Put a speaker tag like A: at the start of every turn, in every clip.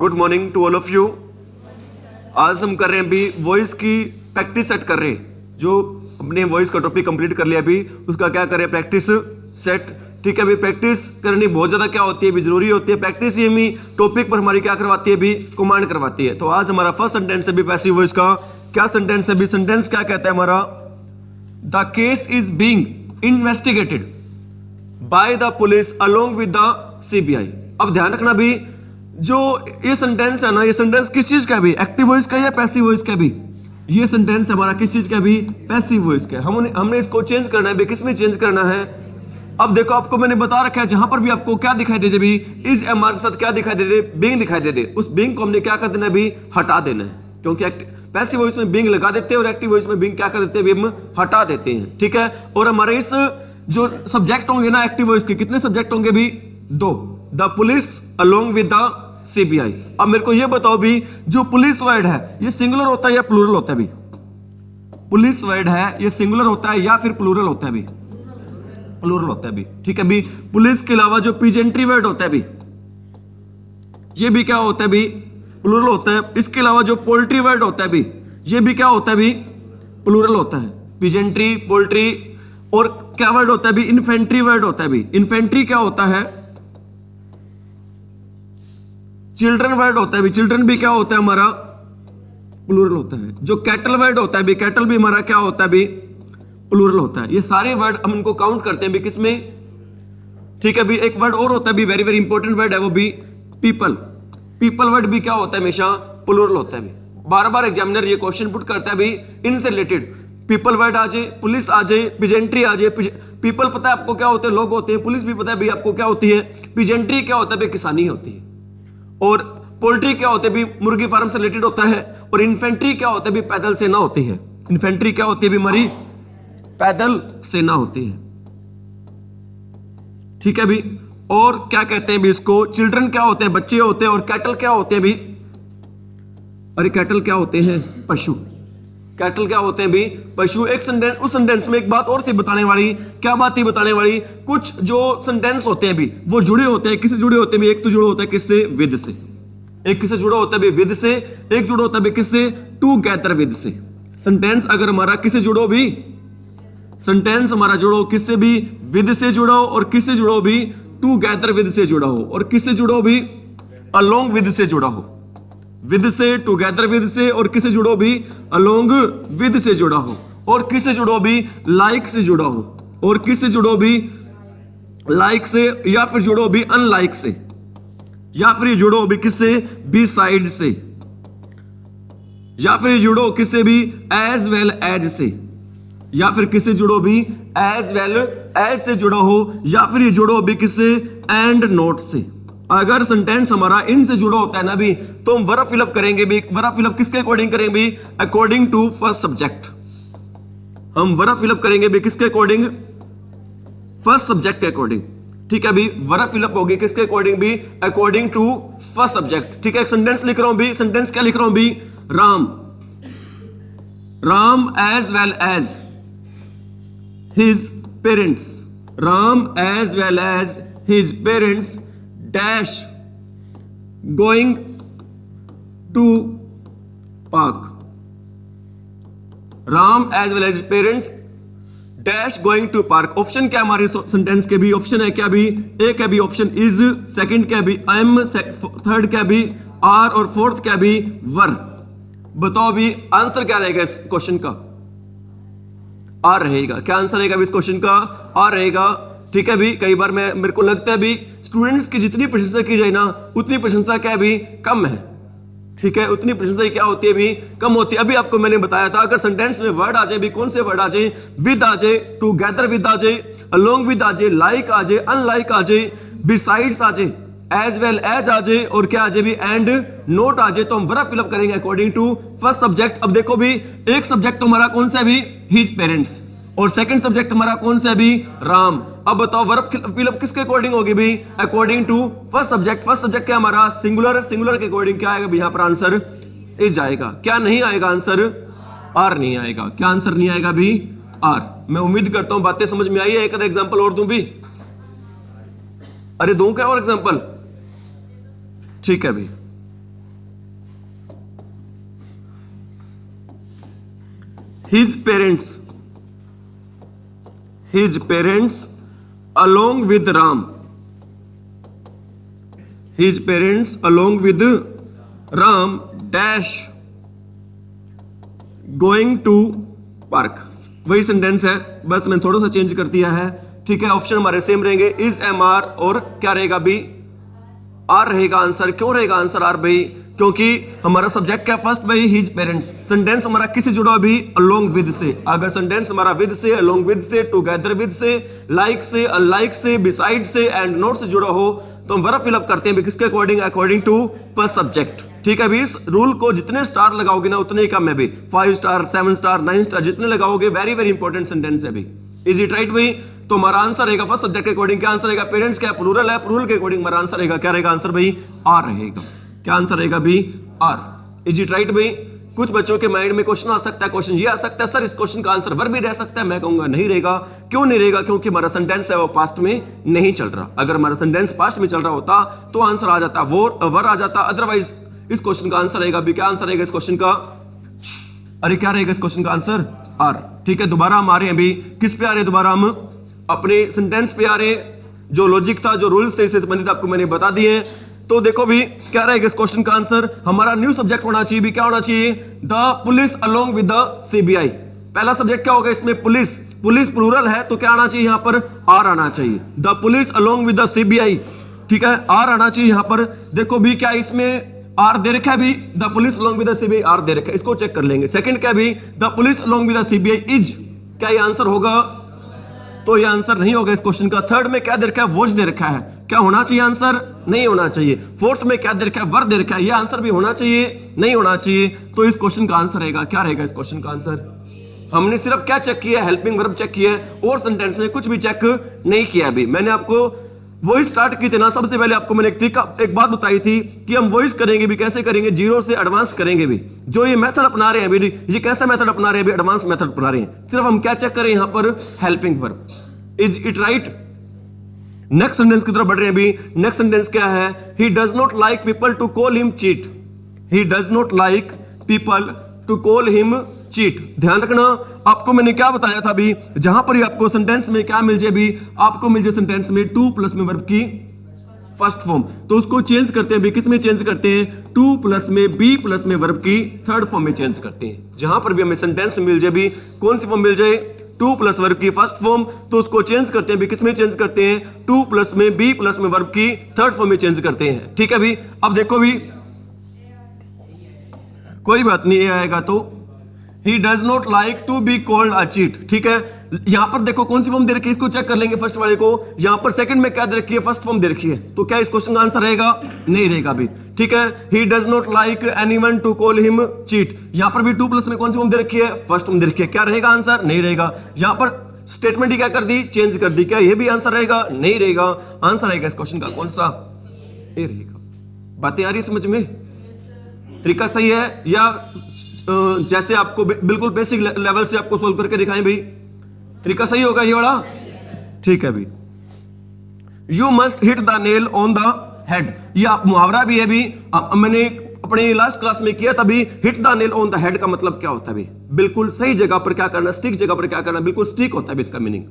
A: Good morning to all of you. आज हम कर रहे हैं अभी वॉइस की प्रैक्टिस सेट कर रहे हैं। जो अपने वॉइस का टॉपिक कंप्लीट कर लिया अभी उसका क्या करें प्रैक्टिस सेट। ठीक है, अभी प्रैक्टिस करनी बहुत ज़्यादा क्या होती है, भी जरूरी होती है। प्रैक्टिस ही हमें टॉपिक पर हमारी क्या करवाती है, भी कमांड करवाती है। तो आज हमारा फर्स्ट सेंटेंस है भी पैसिव वॉइस का। क्या सेंटेंस है भी, सेंटेंस क्या कहता है हमारा, the case is being investigated by the police along with the CBI. अब ध्यान रखना भी, जो ये सेंटेंस है ना, ये सेंटेंस किस चीज का भी, एक्टिव वॉइस का या पैसिव वॉइस का भी। ये सेंटेंस हमारा किस चीज का भी, पैसिव वॉइस का। हमने इसको चेंज करना है भी, किस में चेंज करना है। अब देखो आपको मैंने बता रखा है, जहां पर भी आपको क्या दिखाई दे भी, इज एम आर के साथ क्या दिखाई दे, बीइंग दिखाई दे, उस बीइंग को हमने क्या कर देना भी, हटा देना है। क्योंकि पैसिव वॉइस में बीइंग लगा देते हैं और एक्टिव वॉइस में बीइंग क्या कर देते हैं, हम हटा देते हैं। ठीक है, और हमारे इस जो सब्जेक्ट होंगे ना एक्टिव वॉइस के, कितने सब्जेक्ट होंगे भी, 2, the police along with the CBI. अब मेरे को ये बताओ भी, जो पुलिस वर्ड है ये सिंगुलर होता है या प्लूरल होता है भी। पुलिस वर्ड है ये सिंगुलर होता है या फिर प्लूरल होता है भी, प्लूरल होता है भी। ठीक है भी, पुलिस के अलावा जो पिजेंट्री वर्ड होता है भी, ये भी क्या होता है भी, प्लूरल होता है। इसके अलावा जो पोल्ट्री वर्ड होता है भी, ये भी क्या होता है भी, प्लूरल होता है। पिजेंट्री, पोल्ट्री, और क्या वर्ड होता है भी, इन्फेंट्री वर्ड होता है भी। इन्फेंट्री क्या होता है, चिल्ड्रन वर्ड होता है भी। चिल्ड्रन भी क्या होता है हमारा, प्लूरल होता है। जो कैटल वर्ड होता है भी, कैटल भी हमारा क्या होता है भी, प्लूरल होता है। ये सारे वर्ड हम इनको काउंट करते हैं भी किसमें। ठीक है भी, एक वर्ड और होता है भी, वेरी वेरी इंपॉर्टेंट वर्ड है वो भी, पीपल। पीपल वर्ड भी क्या होता है, हमेशा प्लूरल होता है भी। बार बार एग्जामिनर ये क्वेश्चन पुट करता है भी, इनसे रिलेटेड पीपल वर्ड आ जाए, पुलिस आ जाए, पिजेंट्री आ जाए। पीपल पता है आपको क्या होते हैं, लोग होते हैं। पुलिस भी पता है भी आपको क्या होती है, पिजेंट्री क्या होता है भी, किसानी होती है। और पोल्ट्री क्या होते हैं भी, मुर्गी फार्म से रिलेटेड होता है। और इन्फेंट्री क्या होता है भी, पैदल सेना होती है। इन्फेंट्री क्या होती है भी, हमारी पैदल सेना होती है। ठीक है भी, और क्या कहते हैं भी इसको, चिल्ड्रन क्या होते हैं, बच्चे होते हैं। और कैटल क्या होते हैं भी, अरे कैटल क्या होते हैं, पशु। कैटल क्या होते हैं भी, पशु। एक सेंटेंस, उस सेंटेंस में एक बात और थी बताने वाली। क्या बात थी बताने वाली, कुछ जो सेंटेंस होते हैं भी वो जुड़े होते हैं, किससे जुड़े होते हैं भी, एक तो जुड़ा होता है किससे, विद से। एक किससे जुड़ा होता है भी, विद से। एक जुड़ा होता है भी किससे, टुगेदर विद से। सेंटेंस अगर हमारा किससे जुड़ो भी, सेंटेंस हमारा जुड़ो किससे भी, विद से जुड़ो। और किससे जुड़ो भी, टुगेदर विद से जुड़ा हो। और किससे जुड़ो भी, अलोंग विद से जुड़ा हो। विद से, टुगेदर विद से, और किससे जुड़ो भी, अलोंग विद से जुड़ा हो। और किससे जुड़ो भी, लाइक से जुड़ा हो। और किससे जुड़ो भी, लाइक से, या फिर जुड़ो भी अनलाइक से। या फिर जुड़ो भी किससे, बी साइड से। या फिर जुड़ो किससे भी, एज वेल एज से। या फिर किससे जुड़ो भी, एज वेल एज से जुड़ा हो। या फिर ये जुड़ो भी किससे, एंड नोट से। अगर सेंटेंस हमारा इन से जुड़ा होता है ना भी, तो हम वर्ब फिलअप करेंगे भी। वर्ब फिलअप किसके अकॉर्डिंग करेंगे भी, अकॉर्डिंग टू फर्स्ट सब्जेक्ट। हम वर्ब फिलअप करेंगे भी किसके अकॉर्डिंग, फर्स्ट सब्जेक्ट के अकॉर्डिंग। ठीक है भी, वर्ब फिलअप होगी किसके अकॉर्डिंग भी, अकॉर्डिंग टू फर्स्ट सब्जेक्ट। ठीक है, एक सेंटेंस लिख रहा हूं भी, सेंटेंस क्या लिख रहा हूं भी, Ram, Ram as well as his parents. Ram as well as his parents dash going to park. Ram as well as parents dash going to park. Option क्या हमारे सेंटेंस के भी, ऑप्शन है क्या भी, एक है भी ऑप्शन इज, सेकंड क्या भी एम, थर्ड क्या भी आर, और फोर्थ क्या भी वर। बताओ भी आंसर क्या रहेगा इस क्वेश्चन का, आर रहेगा। क्या आंसर रहेगा भी इस क्वेश्चन का, आर रहेगा। ठीक है भी, कई बार मेरे को लगता है भी स्टूडेंट्स की जितनी प्रशंसा की जाए ना, उतनी प्रशंसा क्या भी कम है। ठीक है, उतनी प्रशंसा क्या होती है भी, कम होती है। अभी आपको मैंने बताया था, अगर सेंटेंस में वर्ड आ जाए भी, कौन से वर्ड आ जाए, विद आ जाए, टुगेदर विद आ जाए, अलोंग विद आ जाए, लाइक आ जाए, अनलाइक आ जाए, बिसाइड्स आ जाए, एज वेल एज आ जाए, और क्या आ जाए भी, एंड नोट आ जाए, तो हम वर्ब फिलअप करेंगे अकॉर्डिंग टू फर्स्ट सब्जेक्ट। अब देखो भी, एक सब्जेक्ट हमारा कौन सा भी, हिज पेरेंट्स, और सेकंड सब्जेक्ट हमारा कौन सा भी, राम। अब बताओ वर्ब फिलअप किसके अकॉर्डिंग होगी भी, according to first subject. First subject क्या हमारा, सिंगुलर। सिंगुलर के अकॉर्डिंग क्या आएगा भी, यहां पर आंसर इज आएगा। क्या नहीं आएगा आंसर, आर नहीं आएगा। क्या आंसर नहीं आएगा भी, आर। मैं उम्मीद करता हूं बातें समझ में आई है। एक आधा एग्जांपल और दूं भी, अरे दूं क्या और एग्जांपल, ठीक है भी। His parents along with Ram. His parents along with Ram dash going to park. वही सेंटेंस है, बस मैंने थोड़ा सा चेंज कर दिया है, ठीक है। ऑप्शन हमारे सेम रहेंगे, इज एम आर, और क्या रहेगा भी, आर रहेगा आंसर। क्यों रहेगा आंसर आर भाई? क्योंकि हमारा सब्जेक्ट क्या फर्स्ट भाई, हिज पेरेंट्स। सेंटेंस हमारा किससे जुड़ा भी, अलोंग विद से। अगर सेंटेंस हमारा विद से, अलोंग विद से, टुगेदर विद से, लाइक से, अनलाइक से, बिसाइड से, एंड नॉट से जुड़ा हो तो हम वर्ब फिलअप करते हैं किसके according, according to first subject, ठीक है भी। इस रूल को जितने स्टार लगाओगे ना उतने ही कम है भी, 5 स्टार 7 स्टार 9 स्टार जितने लगाओगे, वेरी वेरी इंपॉर्टेंट सेंटेंस है भी। इज इट राइट भाई? तो हमारा आंसर रहेगा फर्स्ट सब्जेक्ट के अकॉर्डिंग क्या आंसर रहेगा, पेरेंट्स क्या प्लूरल है, प्लूरल के अकॉर्डिंग हमारा आंसर रहेगा क्या रहेगा आंसर भाई, आर रहेगा। क्या आंसर रहेगा भी, आर। इज इट राइट भाई? कुछ बच्चों के माइंड में क्वेश्चन आ सकता है, क्वेश्चन ये आ सकता है सर इस क्वेश्चन का आंसर वर्ब भी रह सकता है। मैं कहूंगा नहीं रहेगा। क्यों नहीं रहेगा? क्योंकि हमारा सेंटेंस है वो पास्ट में नहीं चल रहा। अगर हमारा सेंटेंस पास्ट में चल रहा होता तो आंसर आ जाता, वो वर आ जाता। अदरवाइज इस क्वेश्चन का आंसर रहेगा भी, क्या आंसर रहेगा इस क्वेश्चन का, अरे क्या रहेगा इस क्वेश्चन का आंसर, आर। ठीक है, दोबारा हम आ रहे हैं अभी किस पे आ रहे हैं, दोबारा हम अपने सेंटेंस पे आ रहे हैं। जो लॉजिक था, जो रूल्स थे इससे संबंधित आपको मैंने बता दिए हैं। तो देखो भी क्या रहेगा इस क्वेश्चन का आंसर, हमारा न्यू सब्जेक्ट होना चाहिए भी, क्या होना चाहिए, the police along with the CBI. पहला सब्जेक्ट क्या होगा इसमें, पुलिस। पुलिस प्लूरल है तो क्या आना चाहिए यहाँ पर, आर आना चाहिए। The police along with the CBI, ठीक है, आर आना चाहिए यहाँ पर। देखो भी क्या इसमें आर दे रखा है भी, the police along with the CBI are दे रखा है, इसको चेक कर लेंगे। सेकंड क्या भी, the police along with the CBI is, क्या ये आंसर होगा, तो ये आंसर नहीं होगा इस क्वेश्चन का। थर्ड में क्या दे रखा है, वॉच दे रखा है, क्या होना चाहिए आंसर, नहीं होना चाहिए। फोर्थ में क्या दे रखा है, वर्ब दे रखा है, ये आंसर भी होना चाहिए, नहीं होना चाहिए। तो इस क्वेश्चन का आंसर रहेगा, क्या रहेगा इस क्वेश्चन का आंसर। हमने सिर्फ क्या चेक किया, हेल्पिंग वर्ब चेक किया है, और सेंटेंस में कुछ भी चेक नहीं किया अभी। मैंने आपको वॉइस स्टार्ट की थी ना, सबसे पहले आपको मैंने एक बात बताई थी कि हम वॉइस करेंगे भी, कैसे करेंगे, जीरो से एडवांस करेंगे भी। जो ये मेथड अपना रहे हैं अभी, ये कैसा मेथड अपना रहे हैं अभी, एडवांस मेथड अपना रहे हैं। सिर्फ हम क्या चेक करें यहाँ पर, helping verb. Is it right? Next sentence की तरफ बढ़ रहे हैं अभी। नेक्स्ट सेंटेंस क्या है, he does not like people to call him cheat. He does not like people to call him cheat. ध्यान रखना, आपको मैंने क्या बताया था अभी, जहां पर ही आपको सेंटेंस में क्या मिल जाए भी, आपको मिल जाए सेंटेंस में टू प्लस में वर्ब की फर्स्ट फॉर्म, तो उसको चेंज करते हैं भी, किस में चेंज करते हैं, टू प्लस में बी प्लस में वर्ब की थर्ड फॉर्म में चेंज करते हैं। जहां पर भी हमें सेंटेंस में मिल जाए भी, कौन सी फॉर्म मिल जाए, टू प्लस वर्ब की फर्स्ट फॉर्म, तो उसको चेंज करते हैं भी, किस में चेंज करते हैं, टू प्लस में बी प्लस में वर्ब की थर्ड फॉर्म में चेंज करते हैं। ठीक है भी, अब देखो भी, कोई बात नहीं, ये आएगा तो he does not like to be called a cheat। ठीक है, यहां पर देखो कौन सी फॉर्म दे रखी है, इसको चेक कर लेंगे फर्स्ट वाले को। यहां पर सेकंड में क्या दे रखी है, फर्स्ट फॉर्म दे रखी है, तो क्या इस क्वेश्चन का आंसर रहेगा, नहीं रहेगा भी। ठीक है, he does not like anyone to call him cheat। यहां पर भी टू प्लस में कौन सी फॉर्म दे रखी है, फर्स्ट फॉर्म दे रखी है, क्या रहेगा आंसर, नहीं रहेगा। यहां पर स्टेटमेंट ही क्या कर दी, चेंज कर दी, क्या ये भी आंसर रहेगा, नहीं रहेगा। आंसर रहेगा इस क्वेश्चन का कौन सा, ए रहेगा। बातें आ रही समझ में, तरीका सही है या जैसे आपको बिल्कुल बेसिक लेवल से आपको सोल्व करके दिखाएं भाई, तरीका सही होगा ये वाला। ठीक है भाई, you must hit the nail on the head, ये आप मुहावरा भी है भी, मैंने अपने लास्ट क्लास में किया था भी। Hit the nail on the head का मतलब क्या होता है भी, बिल्कुल सही जगह पर क्या करना, स्टिक जगह पर क्या करना, बिल्कुल स्टिक होता है भी इसका मीनिंग।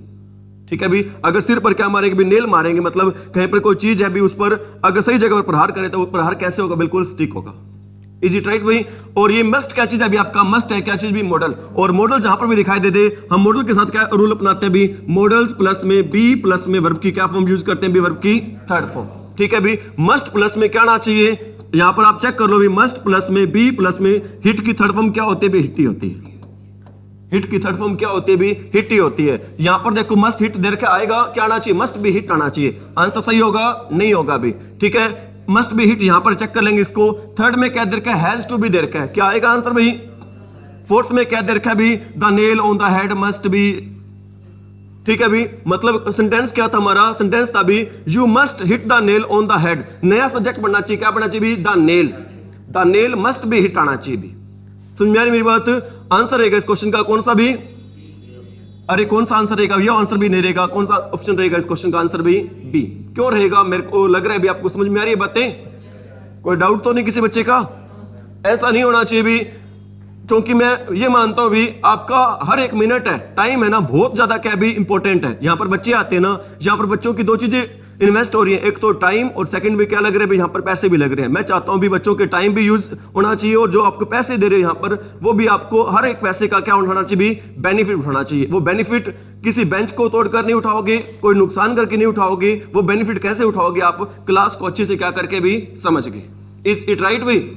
A: ठीक है भी, अगर सिर पर क्या मारेंगे भी, नेल मारेंगे, मतलब कहीं पर कोई चीज है भी उस पर अगर सही जगह पर प्रहार करे तो वो प्रहार कैसे होगा, बिल्कुल स्टिक होगा। इज इट राइट भाई? और ये मस्ट क्या चीज है अभी, आपका मस्ट है क्या चीज भी, मॉडल। और मॉडल जहां पर भी दिखाई दे दे, हम मॉडल के साथ क्या रूल अपनाते हैं भी, मॉडल्स प्लस में बी प्लस में वर्ब की क्या फॉर्म यूज करते हैं भी, वर्ब की थर्ड फॉर्म। ठीक है भी, मस्ट प्लस में क्या आना चाहिए, यहां पर आप चेक कर लो भी, मस्ट प्लस में बी प्लस में हिट की थर्ड फॉर्म क्या होती है भी, हिट ही होती है। हिट की थर्ड फॉर्म क्या होती है भी, हिट ही होती है। यहां पर देखो मस्ट हिट दे रखा, आएगा क्या आना चाहिए, मस्ट भी हिट आना चाहिए। आंसर सही होगा, नहीं होगा भी। ठीक है, मस्ट बी हिट, यहां पर चेक कर लेंगे इसको। थर्ड में क्या दे रखा है, हैज टू बी दे रखा है, क्या आएगा आंसर भाई। फोर्थ में क्या दे रखा है भी, the nail on the head must be. ठीक है भी, मतलब सेंटेंस क्या था हमारा, सेंटेंस था भी, you must hit the nail on the head. नया सब्जेक्ट बनना चाहिए, क्या बनना चाहिए भी, the nail. The nail must be hit आना चाहिए भी। समझ में आ रही मेरी बात? आंसर रहेगा इस क्वेश्चन का कौन सा भी, अरे कौन सा आंसर रहेगा, ये आंसर भी नहीं रहेगा। कौन सा ऑप्शन रहेगा इस क्वेश्चन का आंसर भी, बी। क्यों रहेगा, मेरे को लग रहा है भी आपको समझ में आ रही है बातें, कोई डाउट तो नहीं किसी बच्चे का। ऐसा नहीं होना चाहिए भी क्योंकि मैं ये मानता हूं भी आपका हर एक मिनट है, टाइम है ना, बहुत ज्यादा क्या भी इंपॉर्टेंट है। यहां पर बच्चे आते हैं ना, यहां पर बच्चों की दो चीजें इन्वेस्ट हो रही है, एक तो टाइम और सेकंड भी क्या लग रहा है, यहाँ पर पैसे भी लग रहे हैं। मैं चाहता हूं भी बच्चों के टाइम भी यूज होना चाहिए और जो आपको पैसे दे रहे हैं यहाँ पर, वो भी आपको हर एक पैसे का क्या उठाना चाहिए, बेनिफिट उठाना चाहिए। वो बेनिफिट किसी बेंच को तोड़कर नहीं उठाओगे, कोई नुकसान करके नहीं उठाओगे, वो बेनिफिट कैसे उठाओगे आप, क्लास को अच्छे से क्या करके भी समझ गए। इज इट राइट भाई?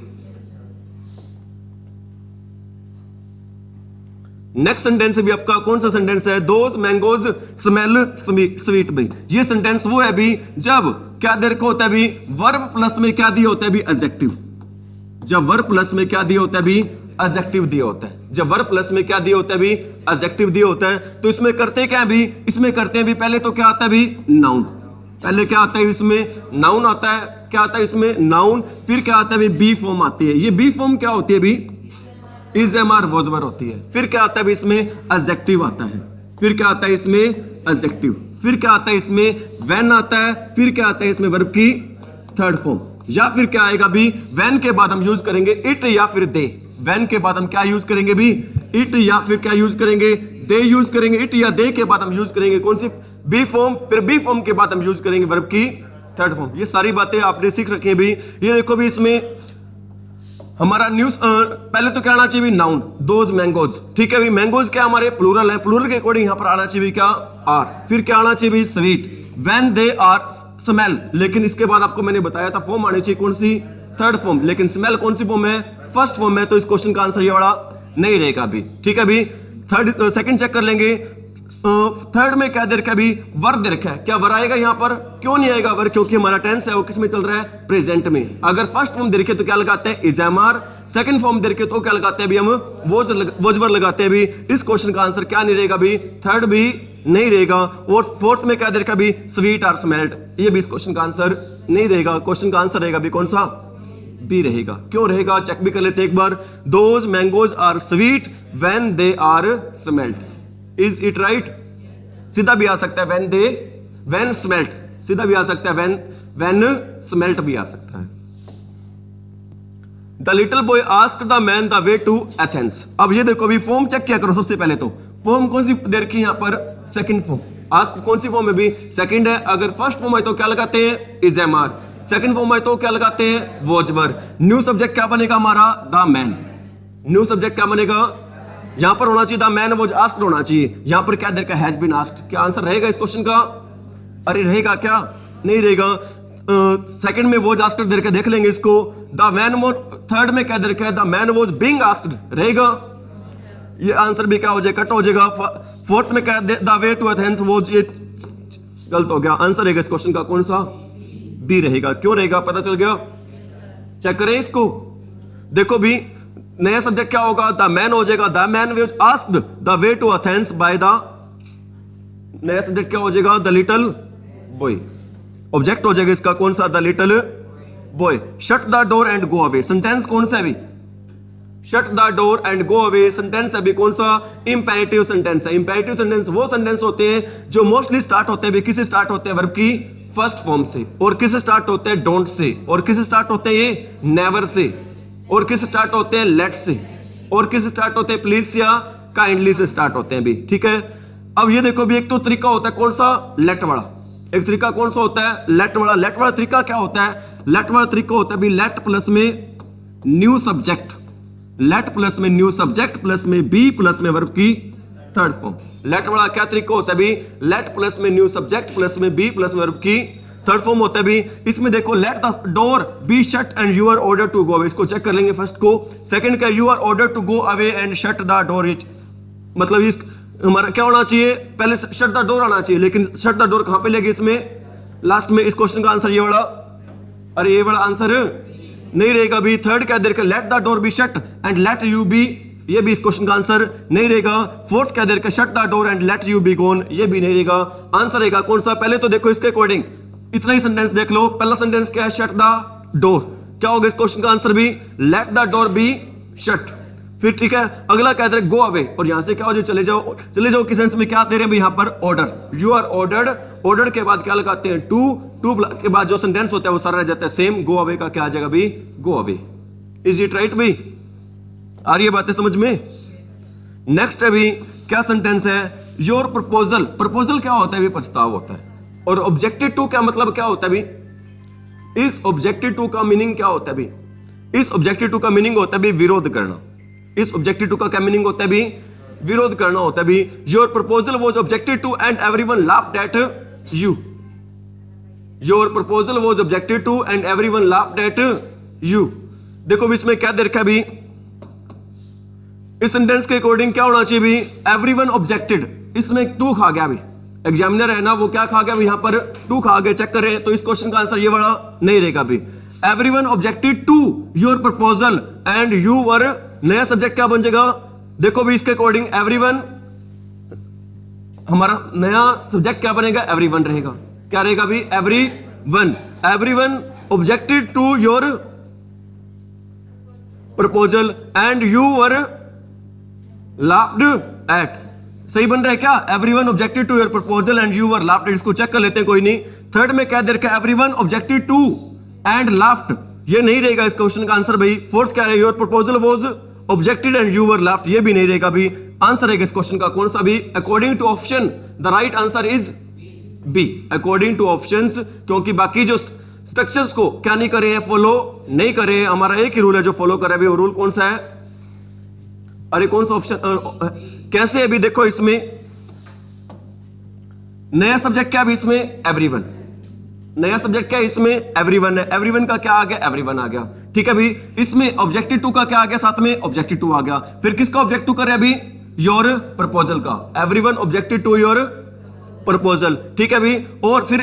A: नेक्स्ट सेंटेंस भी आपका कौन सा सेंटेंस है, दोज मैंगोज स्मेल स्वीट भाई। ये सेंटेंस वो है भी जब क्या दे रखा होता है भी, वर्ब प्लस में क्या दिया होता है भी, एडजेक्टिव। जब वर्ब प्लस में क्या दिया होता है भी, एडजेक्टिव दिया होता है। जब वर्ब प्लस में क्या दिया होता है भी, एडजेक्टिव दिया होता है, तो इसमें करते क्या भी, इसमें करते हैं भी पहले तो क्या आता है भी, नाउन। पहले क्या आता है इसमें, नाउन आता है। क्या आता है इसमें, नाउन। फिर क्या आता है भी, बी फॉर्म आती है। ये बी फॉर्म क्या होती है भी, is am are was were होती है। फिर क्या आता है इसमें, एडजेक्टिव आता है। फिर क्या आता है इसमें, एडजेक्टिव। फिर क्या आता है इसमें, व्हेन आता है। फिर क्या आता है इसमें, वर्ब की थर्ड फॉर्म। या फिर क्या आएगा भी, व्हेन के बाद हम यूज करेंगे इट या फिर दे। व्हेन के बाद हम क्या यूज करेंगे भी, इट या फिर क्या यूज करेंगे, दे यूज करेंगे। इट या दे के बाद हम यूज करेंगे कौन सी, बी फॉर्म। फिर बी फॉर्म के बाद हम यूज करेंगे वर्ब की थर्ड फॉर्म। ये सारी बातें आपने सीख रखी है भी। ये देखो भी इसमें हमारा न्यूज पहले तो क्या आना चाहिए, नाउन, दोज मैंगोज। ठीक है भी, मैंगोज क्या हमारे प्लूरल है, प्लूरल के अकॉर्डिंग यहां पर आना चाहिए क्या, आर। फिर क्या आना चाहिए, sweet. When they are smell, लेकिन इसके बाद आपको मैंने बताया था फॉर्म आनी चाहिए कौन सी, थर्ड फॉर्म। लेकिन स्मेल कौन सी फॉर्म है, फर्स्ट फॉर्म है। तो इस क्वेश्चन का आंसर ये वाला नहीं रहेगा अभी। ठीक है भी, थर्ड सेकंड चेक कर लेंगे। थर्ड में क्या दे रखा है अभी, वर दे रखा है। क्या वर आएगा यहां पर, क्यों नहीं आएगा वर, क्योंकि हमारा टेंस है वो किस में चल रहा है, प्रेजेंट में। अगर फर्स्ट फॉर्म दे रखे तो क्या लगाते हैं, is am are. Second form दे रखे तो क्या लगाते हैं अभी, हम वोज वर लगाते हैं अभी। इस क्वेश्चन का आंसर क्या नहीं रहेगा अभी, थर्ड भी नहीं रहेगा। और फोर्थ में क्या दे रखा अभी, स्वीट और स्मेल्ट, ये भी इस क्वेश्चन का आंसर नहीं रहेगा। क्वेश्चन का आंसर रहेगा अभी कौन सा, बी रहेगा। क्यों रहेगा, चेक भी कर लेते हैं एक बार। Those mangoes are sweet when they are smelt. Is it right? सीधा भी आ सकता है व्हेन स्मेल्ट, सीधा भी आ सकता है व्हेन स्मेल्ट भी आ सकता है। The little boy asked the man the way to Athens. अब ये देखो अभी फॉर्म चेक किया करो सबसे पहले। तो फॉर्म कौन सी दे रखी है यहां पर, सेकंड फॉर्म। आस्क कौन सी फॉर्म है भी, सेकंड है। अगर फर्स्ट फॉर्म है तो क्या लगाते हैं, is am are. Second form है तो क्या लगाते हैं, वॉज वर। न्यू सब्जेक्ट क्या बनेगा हमारा, द मैन। न्यू सब्जेक्ट क्या बनेगा, यहां पर होना चाहिए द मैन वॉज आस्क्ड होना चाहिए। यहां पर क्या दे रखा है, हैज बीन आस्क्ड। क्या आंसर रहेगा इस क्वेश्चन का, अरे रहेगा क्या, नहीं रहेगा। सेकंड में वॉज आस्क्ड दे रखा है, देख लेंगे इसको। द मैन वॉज, थर्ड में क्या दे रखा है, the man was being asked, रहेगा। ये आंसर भी क्या हो जाएगा, कट हो जाएगा। फोर्थ में क्या, the way to Athens was, ये गलत हो गया। आंसर रहेगा इस क्वेश्चन का कौन सा, बी रहेगा। क्यों रहेगा, पता चल गया। चेक करें इसको, देखो भी नया सब्जेक्ट क्या होगा, द मैन हो जाएगा। The man was asked the way to Athens by the, नया सब्जेक्ट क्या हो जाएगा, द लिटिल बॉय। ऑब्जेक्ट हो जाएगा इसका कौन सा, the little boy. Shut the door and go away, sentence कौन सा है अभी, shut the door and go away sentence अभी कौन सा, इंपेरेटिव सेंटेंस है। इंपेरेटिव सेंटेंस वो सेंटेंस होते हैं जो मोस्टली स्टार्ट होते हैं, किससे स्टार्ट होते हैं, वर्ब की फर्स्ट फॉर्म से। और किससे स्टार्ट होते हैं, डोंट से। और किससे स्टार्ट होते हैं, ये नेवर से। और किस स्टार्ट होते हैं, लेट से। और किस स्टार्ट होते हैं, प्लीज या काइंडली से स्टार्ट होते हैं भी। ठीक है, अब ये देखो भी एक तो तरीका होता है कौन सा, लेट वाला। एक तरीका कौन सा होता है, लेट वाला। लेट वाला तरीका क्या होता है, लेट वाला तरीका होता है भी लेट प्लस में न्यू सब्जेक्ट, लेट प्लस में न्यू सब्जेक्ट प्लस में बी प्लस में वर्ब की थर्ड फॉर्म। लेट वाला क्या तरीका होता है भी, लेट प्लस में न्यू सब्जेक्ट प्लस में बी प्लस में वर्ब की थर्ड फॉर्म होता है भी। इसमें देखो let the door be shut and you are order to go away, इसको चेक कर लेंगे फर्स्ट को। सेकंड का you are order to go away and shut the door, मतलब इस हमारा क्या होना चाहिए, पहले शट द डोर आना चाहिए। लेकिन शट द डोर कहां पे लेगी इसमें, लास्ट में। इस क्वेश्चन का आंसर ये वाला, अरे ये वाला आंसर नहीं रहेगा भी। थर्ड क्या देर, let the door be shut and let you be, ये भी इस क्वेश्चन का आंसर नहीं रहेगा। फोर्थ क्या देर, shut the door and let you be gone, ये भी नहीं रहेगा। आंसर रहेगा कौन सा, पहले तो देखो इसके अकॉर्डिंग इतना ही सेंटेंस देख लो। पहला सेंटेंस क्या है, शट द डोर। क्या होगा इस क्वेश्चन का आंसर भी, late the door be shut. फिर ठीक है, अगला क्या दे रहे, गो अवे। और यहां से क्या हो जाए, चले जाओ। चले जाओ किस सेंस में क्या दे रहे हैं यहां पर, order. You are ordered, order के बाद क्या लगाते हैं, टू। टू के बाद जो सेंटेंस होता है वो सारा रह जाता है सेम। गो अवे का क्या आ जाएगा भी, go away. Is it right भी। आ रही है बातें समझ में? नेक्स्ट अभी क्या सेंटेंस है, योर प्रपोजल। प्रपोजल क्या होता है? भी प्रस्ताव होता है। और ऑब्जेक्टिव टू क्या मतलब क्या होता है भी? इस ऑब्जेक्टिव टू का मीनिंग क्या होता है भी? इस ऑब्जेक्टिव टू का मीनिंग होता है भी विरोध करना। इस ऑब्जेक्टिव टू का क्या मीनिंग होता है भी? विरोध करना होता है भी। Your proposal was objected to and everyone laughed at you. Your proposal was objected to and everyone laughed at you. देखो भी इसमें क्या दे रखा है भी? इस सेंटेंस के अकॉर्डिंग क्या होना चाहिए भी? Everyone objected. इसमें टू खा गया भी, एग्जामिनर है ना वो क्या खा गया भी? यहां पर टू खा गया। चेक कर रहे हैं तो इस क्वेश्चन का आंसर ये वाला नहीं रहेगा भी। Everyone objected to your proposal and you were, नया सब्जेक्ट क्या बन जाएगा? देखो भी इसके अकॉर्डिंग एवरीवन, हमारा नया सब्जेक्ट क्या बनेगा? एवरीवन रहेगा। क्या रहेगा भी? Everyone. Everyone objected to your proposal and you were laughed at. सही बन रहा है क्या? Everyone objected to your proposal and you were laughed at. इसको चेक कर लेते हैं, कोई नहीं। थर्ड में क्या दे रखा है? Everyone objected to and laughed. ये नहीं रहेगा इस क्वेश्चन का आंसर भाई। फोर्थ क्या है? Your proposal was objected and you were laughed. ये भी नहीं रहेगा भी। आंसर है इस क्वेश्चन का कौन सा भी? According to option the right answer is B. According to options, क्योंकि बाकी जो स्ट्रक्चर्स को क्या नहीं करे हैं? फॉलो नहीं करे। हमारा एक ही रूल है जो फॉलो करे अभी। वो रूल कौन सा है? अरे कौन सा ऑप्शन? कैसे? अभी देखो इसमें नया सब्जेक्ट क्या है इसमें? एवरीवन। नया सब्जेक्ट क्या है इसमें? एवरीवन है। एवरीवन का क्या आ गया? एवरीवन आ गया। ठीक है अभी इसमें ऑब्जेक्टिव टू का क्या आ गया? साथ में ऑब्जेक्टिव टू आ गया। फिर किसका ऑब्जेक्टिव कर रहे हैं अभी? योर प्रपोजल का। Everyone objective to your proposal. ठीक है अभी, और फिर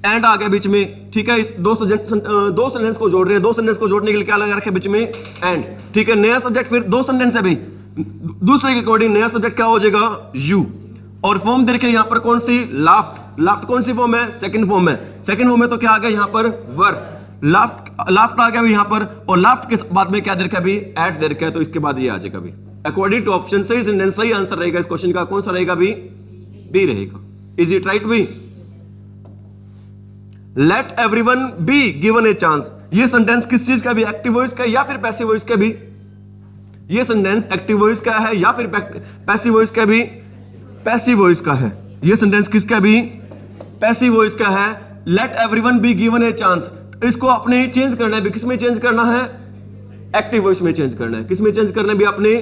A: एंड आ गया बीच में। ठीक है, इस दो सेंटेंस को जोड़ रहे हैं। दो सेंटेंस को जोड़ने के लिए क्या लगा रखे बीच में? एंड। ठीक है, नया सब्जेक्ट फिर दो सेंटेंस है भाई, दूसरे के अकॉर्डिंग नया सब्जेक्ट क्या हो जाएगा? यू। और फॉर्म देखिए यहां पर कौन सी? लाफ्ट। लाफ्ट कौन सी फॉर्म है? सेकंड फॉर्म है। सेकंड फॉर्म में तो क्या आ गया यहां पर? वर। लाफ्ट आ गया यहां पर। और लाफ्ट के बाद में क्या दे रखा है? एट दे रखा है, तो इसके बाद ये आ जाएगा भी। अकॉर्डिंग टू ऑप्शन सही सेंटेंस, सही आंसर रहेगा इस क्वेश्चन का कौन सा रहेगा भी? बी रहेगा। इज इट राइट भी? Late everyone be given a chance. ये सेंटेंस किस चीज का भी? एक्टिव वॉइस का या फिर पैसिव वॉइस का भी? ये सेंटेंस एक्टिव वॉइस का है या फिर पैसिव वॉइस का भी? पैसिव वॉइस का है। ये सेंटेंस किसका भी? पैसिव वॉइस का है। Late everyone be given a chance. इसको अपने चेंज करना है भी। किसमें चेंज करना है? एक्टिव वॉइस में चेंज करना है। किसमें चेंज करना है भी? अपने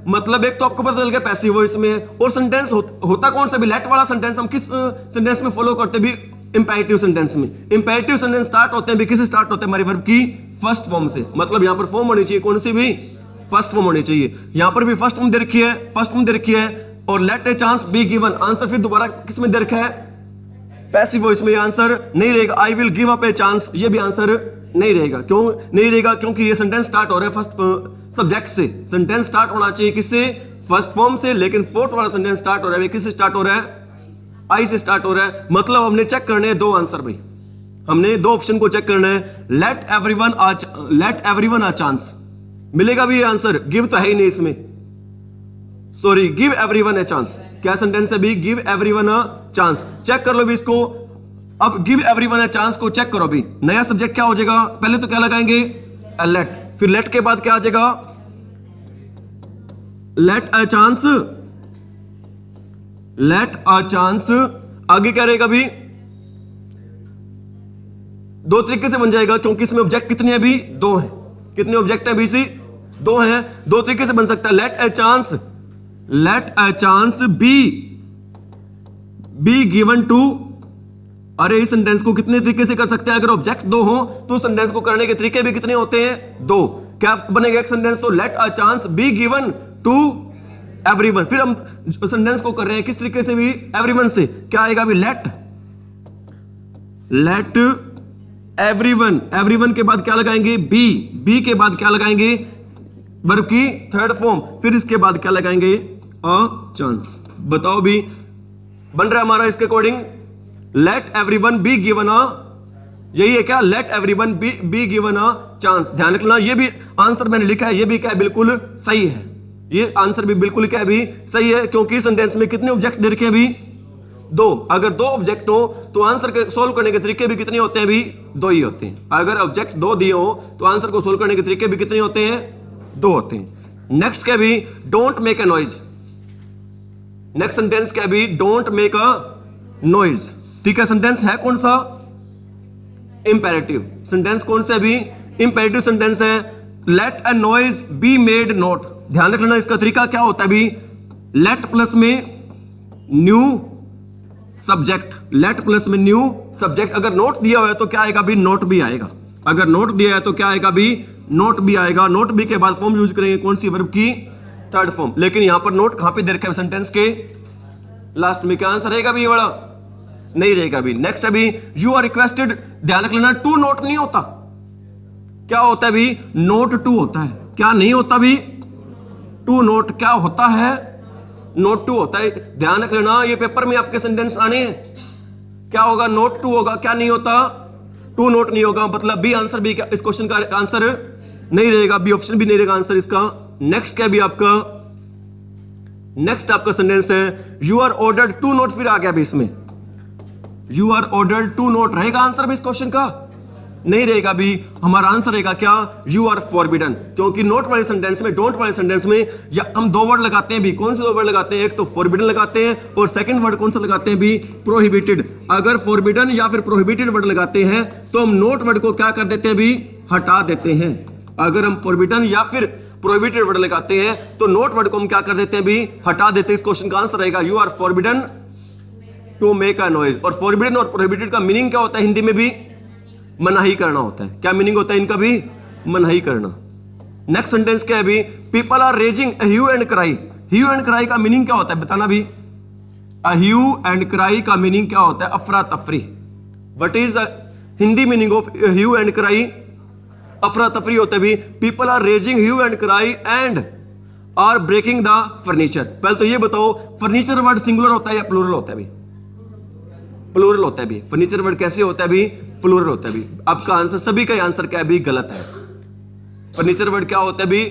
A: मतलब एक तो आपको पता चल गया पैसिव वॉइस में। और सेंटेंस होता कौन सा भी? लेट वाला सेंटेंस हम किस सेंटेंस में फॉलो करते भी? इंपेरेटिव सेंटेंस में। इंपेरेटिव सेंटेंस स्टार्ट होते हैं भी किससे स्टार्ट होते हैं? हमारे वर्ब की फर्स्ट फॉर्म से। मतलब यहां पर फॉर्म होनी चाहिए कौन सी भी? फर्स्ट फॉर्म होनी चाहिए। यहां पर भी फर्स्ट फॉर्म दे रखी है, फर्स्ट फॉर्म दे रखी है। और let a chance be given, answer फिर दोबारा किस में दे रखा है? पैसिव वॉइस में। आंसर नहीं रहेगा। I will give up a chance, ये भी आंसर नहीं रहेगा। क्यों नहीं रहेगा? क्योंकि ये सेंटेंस स्टार्ट हो रहा है फर्स्ट सब्जेक्ट से। सेंटेंस स्टार्ट होना चाहिए किससे? फर्स्ट फॉर्म से। लेकिन फोर्थ वाला सेंटेंस स्टार्ट हो रहा है किससे स्टार्ट हो रहा है? आई से स्टार्ट हो रहा है। मतलब हमने चेक करने हैं दो आंसर भाई। हमने दो ऑप्शन को चेक करना है। लेट एवरीवन अ चांस मिलेगा भी ये आंसर। गिव तो है ही नहीं इसमें, sorry, give everyone a chance. क्या सेंटेंस है भी? Give everyone a chance. Check कर लो भी इसको। अब गिव एवरीवन अ चांस को चेक करो भी। नया सब्जेक्ट क्या हो जाएगा? पहले तो क्या लगाएंगे? लेट। फिर लेट के बाद क्या आ जाएगा? Let a chance. Let a chance आगे क्या रहेगा भी? दो तरीके से बन जाएगा क्योंकि इसमें ऑब्जेक्ट कितने हैं भी? दो हैं। कितने ऑब्जेक्ट हैं बीसी? दो हैं। दो तरीके से बन सकता है। Let a chance be given to. अरे इस सेंटेंस को कितने तरीके से कर सकते हैं? अगर ऑब्जेक्ट दो हो तो सेंटेंस को करने के तरीके भी कितने होते हैं? दो। क्या बनेगा एक सेंटेंस? तो let a chance be given to everyone. फिर हम सेंटेंस को कर रहे हैं किस तरीके से भी? एवरीवन से। क्या आएगा भी? Late everyone. एवरीवन के बाद क्या लगाएंगे? बी। बी के बाद क्या लगाएंगे? वर्ब की थर्ड फॉर्म। फिर इसके बाद क्या लगाएंगे? A chance. बताओ भी बन रहा है हमारा इसके according? Late everyone be given a, यही है क्या? Late everyone be given a chance. ध्यान रखना ये भी आंसर मैंने लिखा है, ये भी क्या है? बिल्कुल सही है। ये आंसर भी बिल्कुल क्या है भी? सही है। क्योंकि सेंटेंस में कितने ऑब्जेक्ट दे रखे हैं भी? दो। अगर दो ऑब्जेक्ट हो तो आंसर के सोल्व करने के तरीके भी कितने होते हैं भी? दो ही होते हैं। अगर ऑब्जेक्ट दो दिए हो तो आंसर को सोल्व करने के तरीके भी कितने होते हैं? दो होते हैं। नेक्स्ट क्या भी, don't make a noise. Next sentence क्या भी, डोंट मेक अ नॉइज। ठीक है, सेंटेंस है कौन सा, इंपेरेटिव। सेंटेंस कौन सा भी, इंपेरेटिव सेंटेंस है। Let a noise be made not. ध्यान रख लेना, इसका तरीका क्या होता है भी, लेट प्लस में न्यू सब्जेक्ट, लेट प्लस में न्यू सब्जेक्ट। अगर नोट दिया हुआ है तो क्या आएगा भी, नोट भी आएगा। अगर नोट दिया है तो क्या आएगा भी, नोट भी आएगा। नोट भी के बाद फॉर्म यूज करेंगे कौन सी, वर्ब की थर्ड फॉर्म। लेकिन यहां पर नोट कहां पे दे रखा है, सेंटेंस के लास्ट में। क्या आंसर रहेगा भी, ये वाला नहीं रहेगा भी। नेक्स्ट अभी, यू आर रिक्वेस्टेड। ध्यान रख लेना, टू नोट नहीं होता, क्या होता है भी, नोट टू होता है। क्या नहीं होता भी, टू नोट क्या होता है, नोट टू होता है। ध्यान रख लेना, ये पेपर में आपके सेंटेंस आने हैं, क्या होगा, नोट टू होगा। क्या नहीं होता, टू नोट नहीं होगा। मतलब बी आंसर भी, इस क्वेश्चन का आंसर नहीं रहेगा, बी ऑप्शन भी नहीं रहेगा आंसर इसका। नेक्स्ट क्या भी आपका, नेक्स्ट आपका सेंटेंस है, you are ordered to not. फिर आ गया भी इसमें, you are ordered to not. रहेगा आंसर भी इस क्वेश्चन का, नहीं रहेगा भी। हमारा आंसर रहेगा क्या, यू आर फॉरबिडन। क्योंकि नोट वाले सेंटेंस में, डोंट वाले सेंटेंस में या हम दो वर्ड लगाते हैं भी। कौन से दो वर्ड लगाते हैं, एक तो फॉरबिडन लगाते हैं और सेकंड वर्ड कौन सा लगाते हैं भी, प्रोहिबिटेड। अगर फॉरबिडन या फिर प्रोहिबिटेड वर्ड लगाते हैं तो हम नोट वर्ड को क्या कर देते हैं भी, हटा देते हैं। अगर हम फॉरबिडन या फिर प्रोहिबिटेड वर्ड लगाते हैं तो नोट वर्ड को हम क्या कर देते हैं भी, हटा देते हैं। इस क्वेश्चन का आंसर रहेगा you are forbidden to make a noise. और फॉरबिडन और प्रोहिबिटेड का मीनिंग क्या होता है हिंदी में भी, मनाही करना होता है। क्या मीनिंग होता है इनका भी, मनाही करना। नेक्स्ट सेंटेंस क्या है भी, people are raising a hue and cry. Hue and cry का मीनिंग क्या होता है बताना भी, अ ह्यू एंड क्राई का मीनिंग क्या होता है, अफरा तफरी। What is Hindi meaning of hue and cry, अफरा तफरी होता है भी। People are raising hue and cry and are breaking the furniture. पहले तो ये बताओ, फर्नीचर वर्ड सिंगुलर होता है या प्लूरल होता है भी, प्लूरल होता है भी। फर्नीचर वर्ड कैसे होता है भी, प्लूरल होता है भी। आपका आंसर, सभी का आंसर क्या है भी, गलत है। फर्नीचर वर्ड क्या होता है भी,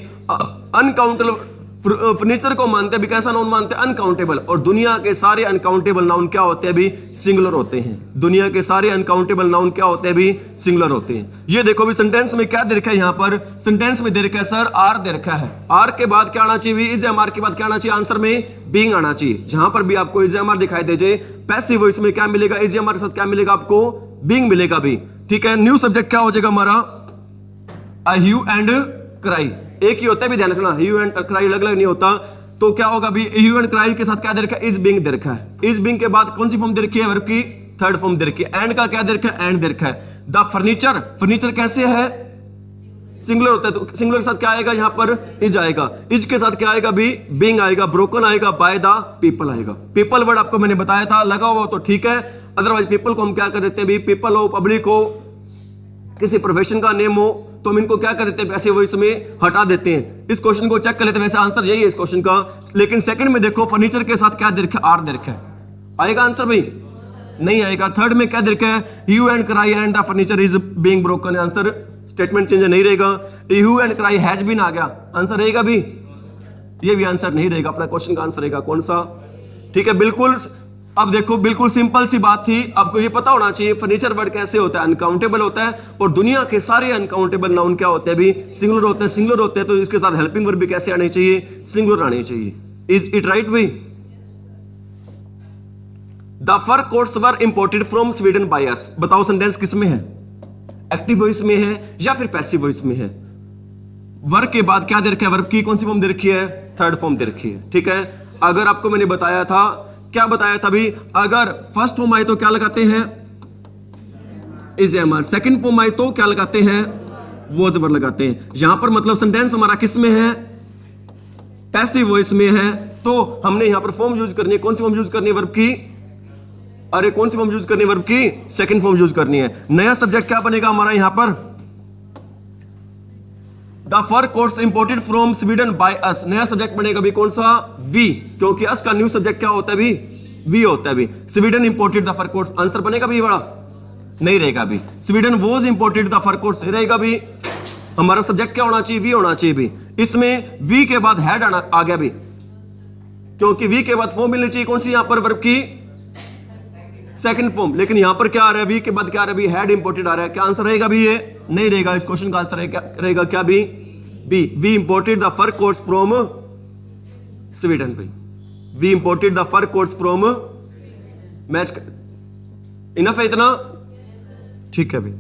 A: अनकाउंटेबल। फर्नीचर को मानते हैं भी, कैसा नाउन मानते हैं, अनकाउंटेबल। और दुनिया के सारे अनकाउंटेबल नाउन क्या होते हैं भी, सिंगुलर होते हैं। दुनिया के सारे अनकाउंटेबल नाउन क्या होते हैं भी, सिंगुलर होते हैं। ये देखो भी सेंटेंस में क्या दे रखा है, यहां पर सेंटेंस में दे रखा है सर, आर दे रखा है। आर के बाद क्या आना चाहिए, इज एम आर के बाद क्या आना चाहिए, आंसर में बीइंग आना चाहिए। जहां पर भी आपको इज एम आर दिखाई दे जाए, पैसिव वॉइस में क्या मिलेगा, इज एम आर के साथ क्या मिलेगा आपको, बीइंग मिलेगा भी। ठीक है, न्यू सब्जेक्ट क्या हो जाएगा हमारा, अ ह्यू एंड क्राई। एक ही होता है भी, ध्यान रखना, ह्यू एंड क्राई अलग अलग नहीं होता। तो क्या होगा भी, ह्यू एंड क्राई के साथ क्या दे रखा है, इज बीइंग दे रखा है। इज बीइंग के बाद कौन सी फॉर्म दे रखी है, वर्ब की थर्ड फॉर्म दे रखी है। एंड का क्या दे रखा है, एंड दे रखा है। द फर्नीचर, फर्नीचर कैसे है, सिंगुलर होता है, तो सिंगुलर के साथ क्या आएगा यहां पर, इज आएगा। इज के साथ क्या आएगा भी, बीइंग आएगा। ब्रोकन आएगा, बाय द पीपल आएगा। पीपल वर्ड आपको मैंने बताया था, लगा हुआ तो ठीक है, अदरवाइज पीपल को हम क्या कर देते हैं भी, पीपल हो, पब्लिक हो, किसी प्रोफेशन का नेम हो, तो हम इनको क्या कर देते हैं, ऐसे वॉइस में हटा देते हैं। इस क्वेश्चन को चेक कर लेते हैं, वैसे आंसर यही है इस क्वेश्चन का। लेकिन सेकंड में देखो, फर्नीचर के साथ क्या दे रखा है, आर दे रखा है। आएगा आंसर भाई, नहीं आएगा। थर्ड में क्या दे रखा है, hue and cry and the furniture is being broken. Answer statement change नहीं रहेगा। Hue and cry has been आ गया, आंसर रहेगा भी, ये भी आंसर नहीं रहेगा। अपना क्वेश्चन का आंसर रहेगा कौन सा, ठीक है, बिल्कुल। अब देखो, बिल्कुल सिंपल सी बात थी, आपको ये पता होना चाहिए फर्नीचर वर्ड कैसे होता है, अनकाउंटेबल होता है। और दुनिया के सारे अनकाउंटेबल नाउन क्या होते हैं भी, सिंगुलर होते हैं। सिंगुलर होते हैं तो इसके साथ हेल्पिंग वर्ब भी कैसे आनी चाहिए, सिंगुलर आनी चाहिए। इज इट राइट भाई। The fur coats were imported from Sweden by us. बताओ सेंटेंस किस में है, एक्टिव वॉइस में है या फिर पैसिव वॉइस में है। वर्ब के बाद क्या दे रखा है, वर्ब की कौन सी फॉर्म दे रखी है, थर्ड फॉर्म दे रखी है। ठीक है, अगर आपको मैंने बताया था, क्या बताया था भी, अगर फर्स्ट फॉर्म आए तो क्या लगाते हैं, is am are. Second form आए तो क्या लगाते हैं, वॉज वर्ब लगाते हैं। यहां पर मतलब सेंटेंस हमारा किस में है, पैसिव वॉइस में है, तो हमने यहां पर फॉर्म यूज करनी है। कौन सी फॉर्म यूज करनी है, वर्ब की, अरे कौन सी फॉर्म यूज करनी है, वर्ब की सेकंड फॉर्म यूज करनी है। नया सब्जेक्ट क्या बनेगा हमारा यहां पर, the fur coats imported from Sweden by us. नया सब्जेक्ट बनेगा भी कौन सा, वी, क्योंकि अस का न्यू सब्जेक्ट क्या होता है भी, वी होता है भी। Sweden imported the fur coats, आंसर बनेगा भी बड़ा, नहीं रहेगा भी। Sweden was imported the fur coats, रहेगा भी। हमारा सब्जेक्ट क्या होना चाहिए, वी होना चाहिए भी। इसमें वी के बाद हैड आ गया भी, क्योंकि वी के बाद फॉर्म मिलनी चाहिए कौन सी, यहां पर वर्ब की सेकंड फॉर्म। लेकिन यहां पर क्या आ रहा है, वी के बाद क्या आ रहा है भी, हैड इंपोर्टेड आ रहा है। क्या आंसर रहेगा भी, ये नहीं रहेगा। इस क्वेश्चन का आंसर रहेगा क्या भी, B we imported the fur coats from Sweden भाई, we imported the fur coats from, match enough है इतना, ठीक है भाई।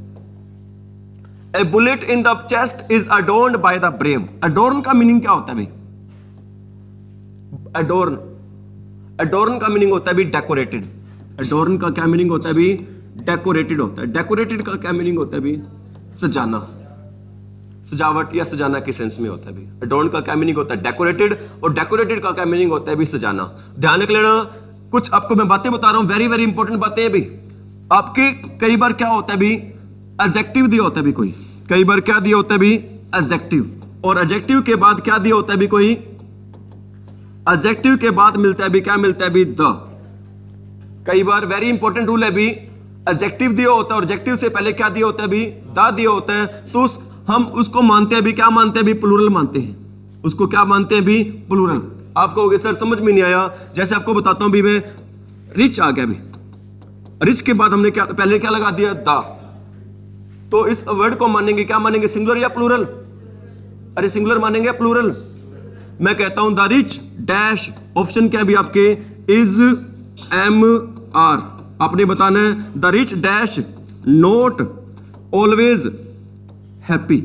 A: A bullet in the chest is adorned by the brave, adorn का मीनिंग क्या होता है भाई? अडोर्न, अडोर्न का मीनिंग होता है भी डेकोरेटेड, अडोर्न का क्या मीनिंग होता है भी? डेकोरेटेड होता है। डेकोरेटेड का क्या मीनिंग होता है भी? सजाना, सजावट या सजाना के सेंस में होता है भी। अडोर्न का क्या मीनिंग होता है? डेकोरेटेड, और डेकोरेटेड का क्या मीनिंग होता है भी? सजाना। ध्यान रख लेना, कुछ आपको मैं बातें बता रहा हूं, वेरी वेरी इंपॉर्टेंट बातें हैं भी। आपके कई बार क्या होता है भी? एडजेक्टिव दिया होता है भी कोई, कई बार क्या दिया होता है भी? एडजेक्टिव, और एडजेक्टिव के बाद क्या दिया होता है भी? कोई एडजेक्टिव के बाद मिलता है भी क्या? मिलता है भी द। कई बार वेरी इंपॉर्टेंट रूल है भी, एडजेक्टिव दिया होता है और एडजेक्टिव से पहले क्या दिया होता है भी? द दिया होता है, तो हम उसको मानते हैं भी, क्या मानते हैं भी? प्लूरल मानते हैं। उसको क्या मानते हैं भी? प्लूरल। आप कहोगे सर समझ में नहीं आया, जैसे आपको बताता हूं भी, मैं रिच आ गया भी, रिच के बाद हमने क्या पहले क्या लगा दिया? द। तो इस वर्ड को मानेंगे क्या मानेंगे? सिंगुलर या प्लूरल? अरे सिंगुलर मानेंगे या प्लूरल? मैं कहता हूं द रिच डैश, ऑप्शन क्या भी आपके? Is am are. आपने बताना है the rich dash not always happy.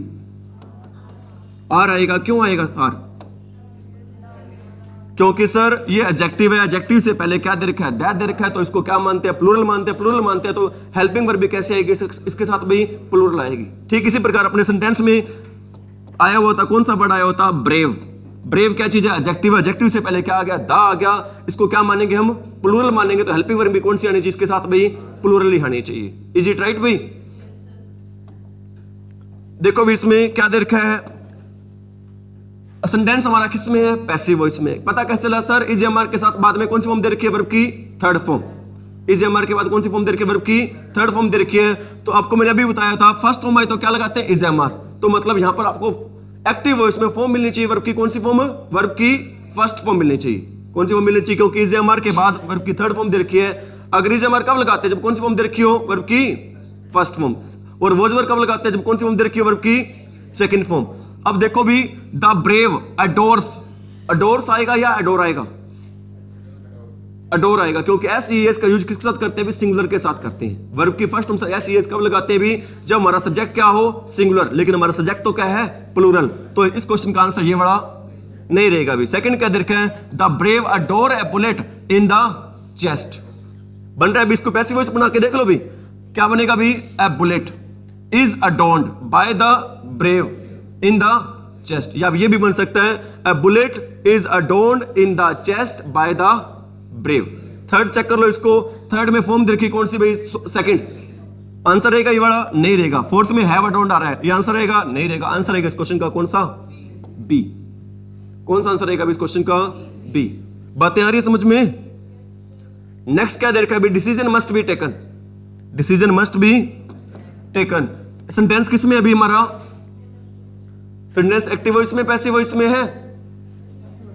A: Are आएगा, क्यों आएगा आर? क्योंकि सर ये एडजेक्टिव है, एडजेक्टिव से पहले क्या दे रखा है? दैट दे रखा है, तो इसको क्या मानते हैं? प्लूरल मानते हैं। प्लूरल मानते हैं तो हेल्पिंग वर्ब भी कैसे आएगी? इसके साथ भी प्लूरल आएगी। ठीक इसी प्रकार अपने सेंटेंस में आया हुआ था, कौन सा वर्ड आया होता? ब्रेव। ब्रेव क्या चीज है? एडजेक्टिव। एडजेक्टिव से पहले क्या आ गया? दा आ गया। इसको क्या मानेंगे हम? प्लूरल मानेंगे। तो हेल्पिंग वर्ब भी कौन सी आनी चाहिए? इसके साथ भाई प्लूरल ही आनी चाहिए। इज इट राइट भाई? देखो भी इसमें क्या दे रखा है? सेंटेंस हमारा किस में है? पैसिव वॉइस में। पता कैसे चला सर? इज एम आर के साथ बाद में कौन सी फॉर्म दे रखी है? वर्ब की third form. Is am are के बाद कौन सी फॉर्म दे रखी है? वर्ब की थर्ड फॉर्म दे रखी है। तो आपको मैंने अभी बताया था फर्स्ट फॉर्म आए तो क्या लगाते हैं? Is am are. तो मतलब यहां पर आपको एक्टिव वॉइस में फॉर्म मिलनी चाहिए वर्ब की। कौन सी फॉर्म? वर्ब की फर्स्ट फॉर्म मिलनी चाहिए। कौन सी फॉर्म मिलनी चाहिए? क्योंकि इज एम आर के बाद वर्ब की थर्ड फॉर्म दे रखी है। अगर इज एम आर कब लगाते हैं? जब कौन सी फॉर्म दे रखी हो? वर्ब की फर्स्ट फॉर्म। और वॉज वर्ब कब लगाते हैं? जब कौन सी फॉर्म दे रखी हो? वर्ब की सेकंड फॉर्म। अब देखो भी द ब्रेव अडोर्स, अडोर्स आएगा या अडोर आएगा? अडोर आएगा, क्योंकि एस ई एस का यूज किसके साथ करते हैं? सिंगुलर के साथ करते हैं। वर्ब की first form S E S कब लगाते हैं भी? जब हमारा सब्जेक्ट क्या हो? सिंगुलर। लेकिन हमारा सब्जेक्ट तो क्या है? प्लूरल। तो इस क्वेश्चन का आंसर ये बड़ा नहीं रहेगा भी। सेकंड क्या देखा है? The brave adore A bullet in the chest. बन रहा है भी, इसको पैसिव वॉइस बना के देख लो भी, क्या बनेगा भी? A bullet is adorned by the brave in the chest. या ये भी बन सकता है a bullet is adorned in the chest by the brave। Third check कर लो इसको, थर्ड में फॉर्म देखी कौन सी भाई? सेकंड। आंसर रहेगा ये वाला? नहीं रहेगा। फोर्थ में हैव अडोर्न्ड आ रहा है, ये आंसर रहेगा? नहीं रहेगा। आंसर रहेगा इस क्वेश्चन का कौन सा? बी। कौन सा आंसर रहेगा इस क्वेश्चन का? बी। बातें आ रही है समझ में? नेक्स्ट क्या दे रखा है भाई? Decision must be taken. Decision must be taken. Sentence किस में अभी हमारा? सेंटेंस एक्टिव वॉइस में, पैसिव वॉइस में है?